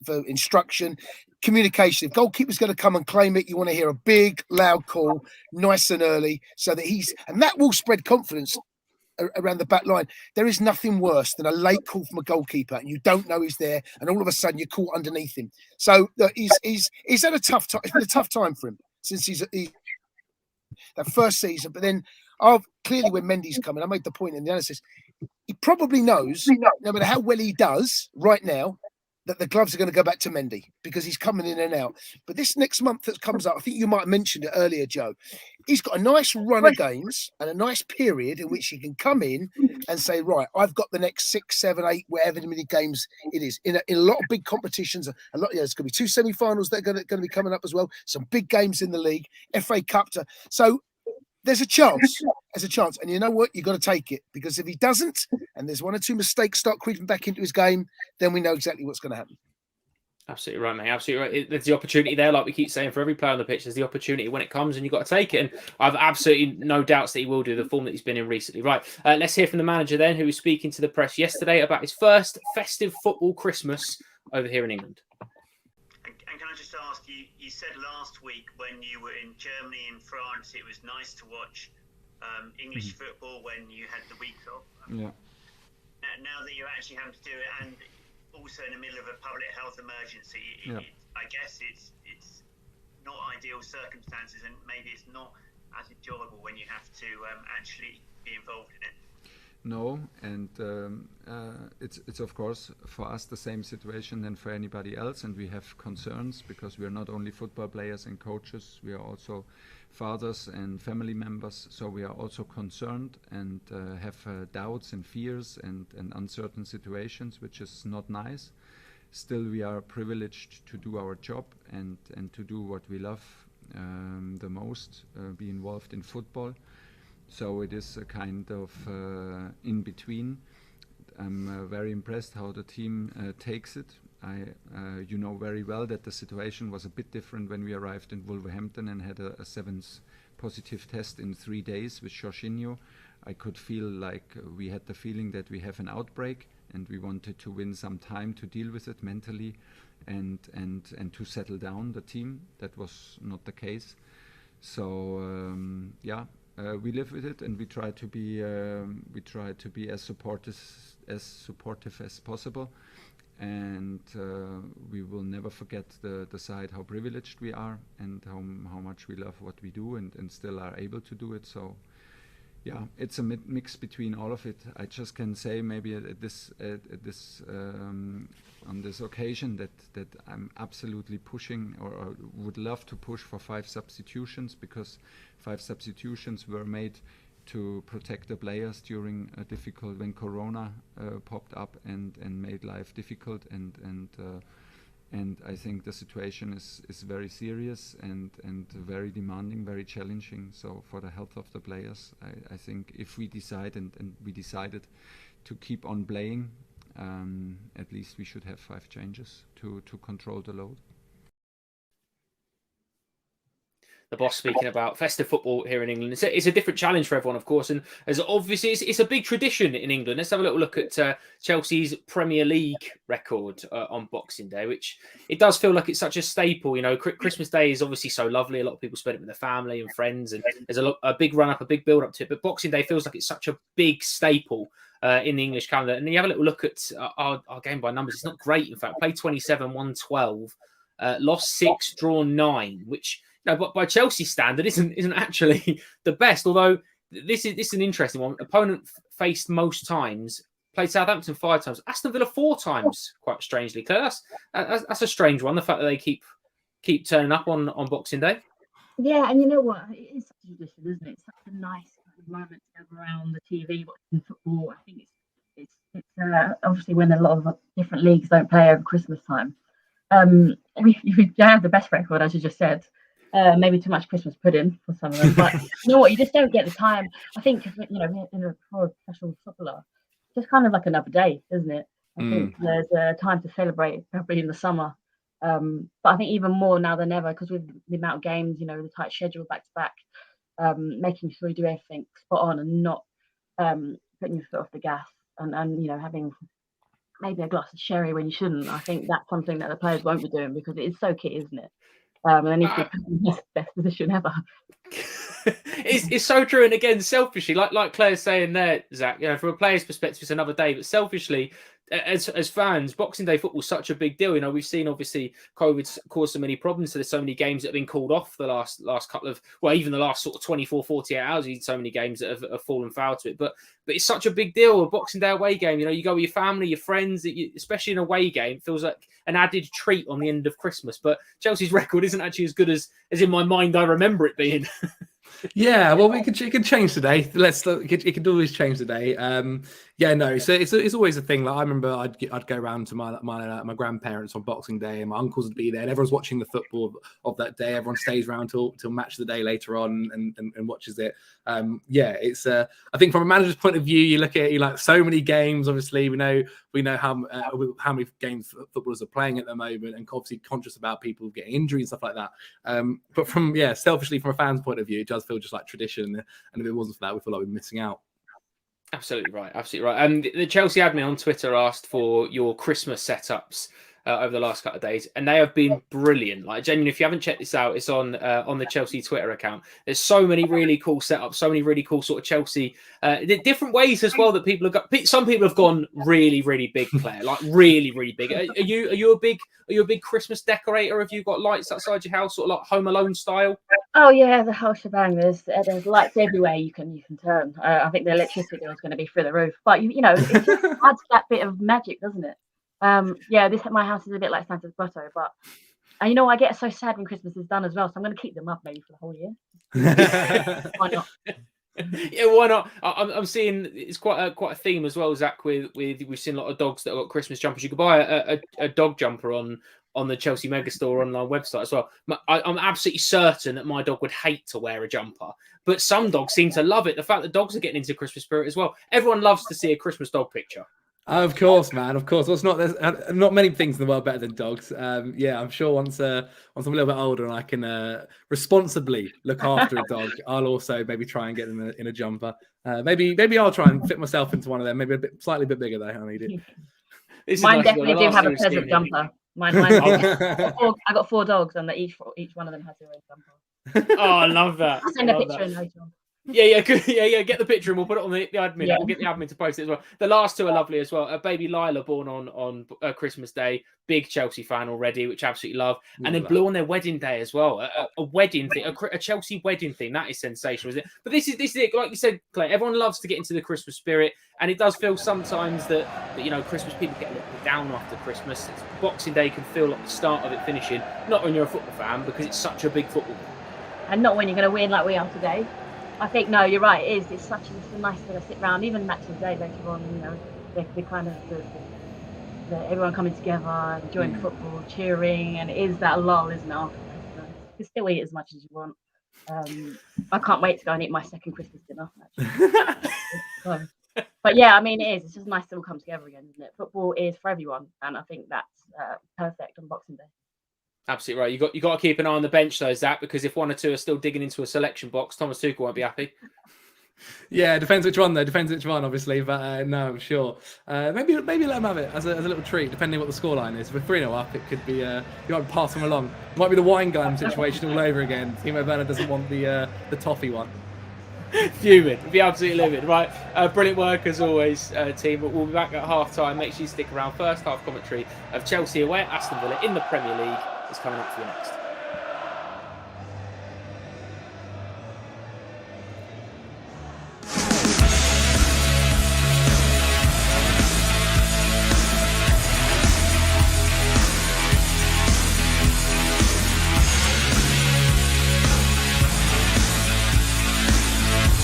for instruction. Communication. If goalkeeper's going to come and claim it, you want to hear a big, loud call, nice and early, so that and that will spread confidence around the back line. There is nothing worse than a late call from a goalkeeper and you don't know he's there, and all of a sudden you're caught underneath him. So he's had a tough time. It's been a tough time for him since he's that first season. But then clearly when Mendy's coming, I made the point in the analysis, he probably knows, no matter how well he does right now, that the gloves are going to go back to Mendy because he's coming in and out. But this next month that comes up, I think you might have mentioned it earlier, Joe, he's got a nice run of games and a nice period in which he can come in and say, right, I've got the next 6, 7, 8, whatever many games it is. In a lot of big competitions, there's going to be 2 semi-finals that are going to be coming up as well, some big games in the league, FA Cup. So there's a chance. And you know what? You've got to take it, because if he doesn't, and there's 1 or 2 mistakes start creeping back into his game, then we know exactly what's going to happen. Absolutely right, mate. Absolutely right. There's the opportunity there, like we keep saying, for every player on the pitch. There's the opportunity when it comes, and you've got to take it. And I've absolutely no doubts that he will do, the form that he's been in recently. Right, let's hear from the manager then, who was speaking to the press yesterday about his first festive football Christmas over here in England. And can I just ask you, you said last week when you were in Germany and France, it was nice to watch English football when you had the week off. Yeah. Now that you're actually having to do it, and also in the middle of a public health emergency, I guess it's not ideal circumstances, and maybe it's not as enjoyable when you have to actually be involved in it. No, and it's of course for us the same situation than for anybody else, and we have concerns because we are not only football players and coaches, we are also fathers and family members, so we are also concerned and have doubts and fears and uncertain situations, which is not nice. Still, we are privileged to do our job and to do what we love the most, be involved in football. So it is a kind of in between. I'm very impressed how the team takes it. You know very well that the situation was a bit different when we arrived in Wolverhampton and had a 7th positive test in 3 days with Jorginho. I could feel like we had the feeling that we have an outbreak, and we wanted to win some time to deal with it mentally and to settle down the team. That was not the case. So we live with it, and we try to be as supportive as possible, and we will never forget the side how privileged we are and how much we love what we do and still are able to do it. So yeah, it's a mix between all of it. I just can say maybe on this occasion that I'm absolutely pushing or would love to push for 5 substitutions, because 5 substitutions were made to protect the players during a difficult, when Corona popped up and made life difficult, and I think the situation is very serious and very demanding, very challenging. So for the health of the players, I think if we decide and we decided to keep on playing, at least we should have 5 changes to control the load. The boss speaking about festive football here in England. It's a different challenge for everyone, of course, and as obviously it's a big tradition in England. Let's have a little look at Chelsea's Premier League record on Boxing Day, which it does feel like it's such a staple. You know, Christmas Day is obviously so lovely. A lot of people spend it with their family and friends, and there's a big run up, a big build up to it. But Boxing Day feels like it's such a big staple in the English calendar. And then you have a little look at our game by numbers. It's not great, in fact. Played 27, won 12, lost 6, drawn 9, which, no, but by Chelsea standard, isn't actually the best. Although this is an interesting one. Opponent faced most times, played Southampton 5 times, Aston Villa 4 times. Quite strangely, Claire. That's a strange one. The fact that they keep turning up on Boxing Day. Yeah, and you know what? It is such a tradition, isn't it? It's such a nice kind of moment to go around the TV watching football. I think it's obviously when a lot of different leagues don't play over Christmas time. You have the best record, as you just said. Maybe too much Christmas pudding for some of them, but you know what? You just don't get the time. I think, you know, for a professional footballer, it's just kind of like another day, isn't it? I think there's a time to celebrate, probably in the summer. But I think even more now than ever, because with the amount of games, you know, the tight schedule back to back, making sure you do everything spot on and not putting your foot off the gas and you know, having maybe a glass of sherry when you shouldn't. I think that's something that the players won't be doing because it is so key, isn't it? And they need to be in the best position ever. It's so true. And again, selfishly, like Claire's saying there, Zach, you know, from a player's perspective, it's another day. But selfishly, as fans, Boxing Day football is such a big deal. You know, we've seen obviously COVID's caused so many problems. So there's so many games that have been called off the last couple of, well, even the last sort of 24, 48 hours. You've so many games that have fallen foul to it. But it's such a big deal. A Boxing Day away game. You know, you go with your family, your friends. Especially an away game, it feels like an added treat on the end of Christmas. But Chelsea's record isn't actually as good as in my mind I remember it being. Yeah, well, it could change today. It could always change today. Yeah, no. So it's always a thing. Like I remember, I'd go around to my grandparents on Boxing Day, and my uncles would be there, and everyone's watching the football of that day. Everyone stays around till match of the day later on and watches it. Yeah, it's. I think from a manager's point of view, you look at it, you like so many games. Obviously, we know how many games footballers are playing at the moment, and obviously conscious about people getting injuries and stuff like that. But selfishly from a fan's point of view, it does feel just like tradition, and if it wasn't for that, we feel like we're missing out. Absolutely right. And the Chelsea admin on Twitter asked for your Christmas setups over the last couple of days, and they have been brilliant. Like, genuinely, if you haven't checked this out, it's on the Chelsea Twitter account. There's so many really cool setups, so many really cool sort of Chelsea different ways as well that people have got. Some people have gone really, really big, Claire, like really, really big. Are you a big Christmas decorator? Have you got lights outside your house, sort of like Home Alone style? Oh yeah, the whole shebang. There's lights everywhere you can turn. I think the electricity bill is going to be through the roof, but you know, it just adds that bit of magic, doesn't it? Yeah, my house is a bit like Santa's grotto, but you know, I get so sad when Christmas is done as well, so I'm going to keep them up maybe for the whole year. Why not? Yeah, why not? I'm seeing it's quite a theme as well, Zach. With we've seen a lot of dogs that have got Christmas jumpers. You could buy a dog jumper on the Chelsea Megastore online website as well. I'm absolutely certain that my dog would hate to wear a jumper, but some dogs seem to love it. The fact that dogs are getting into Christmas spirit as well. Everyone loves to see a Christmas dog picture. Of course, man. Of course. Well, there's not many things in the world better than dogs. Yeah, I'm sure once I'm a little bit older and I can responsibly look after a dog, I'll also maybe try and get them in a jumper. Maybe I'll try and fit myself into one of them. Maybe slightly bit bigger though. I need it. Mine definitely do have a present jumper. Mine I got 4 dogs, and each one of them has their own jumper. Oh, I love that. I'll send a picture in later on. Yeah. Get the picture and we'll put it on the admin. Yeah. We'll get the admin to post it as well. The last 2 are lovely as well. Baby Lila, born on Christmas Day, big Chelsea fan already, which I absolutely love. And then Blue on their wedding day as well. A wedding thing, a Chelsea wedding thing. That is sensational, isn't it? But this is it. Like you said, Claire, everyone loves to get into the Christmas spirit, and it does feel sometimes that you know, Christmas people get a little bit down after Christmas. Boxing Day can feel like the start of it finishing. Not when you're a football fan, because it's such a big football game. And not when you're going to win like we are today. I think, no, you're right. It is. It's a nice thing to sit around. Even Matchday later on, you know, the kind of the everyone coming together, enjoying football, cheering, and it is that lull, isn't it? After Christmas, you can still eat as much as you want. I can't wait to go and eat my second Christmas dinner. Actually. But yeah, I mean, it is. It's just nice to all come together again, isn't it? Football is for everyone, and I think that's perfect on Boxing Day. Absolutely right. You got to keep an eye on the bench though, Zach, because if 1 or 2 are still digging into a selection box, Thomas Tuchel won't be happy. Yeah, depends which one though. Depends which one, obviously. But no, I'm sure. Maybe let them have it as a little treat, depending what the scoreline is. If we're 3-0 up, it could be you might pass them along. It might be the wine gun situation all over again. Timo Werner doesn't want the toffee one. Fuming. It'd be absolutely livid. Right. Brilliant work as always, team. We'll be back at half time. Make sure you stick around. First half commentary of Chelsea away at Aston Villa in the Premier League is coming up for you next.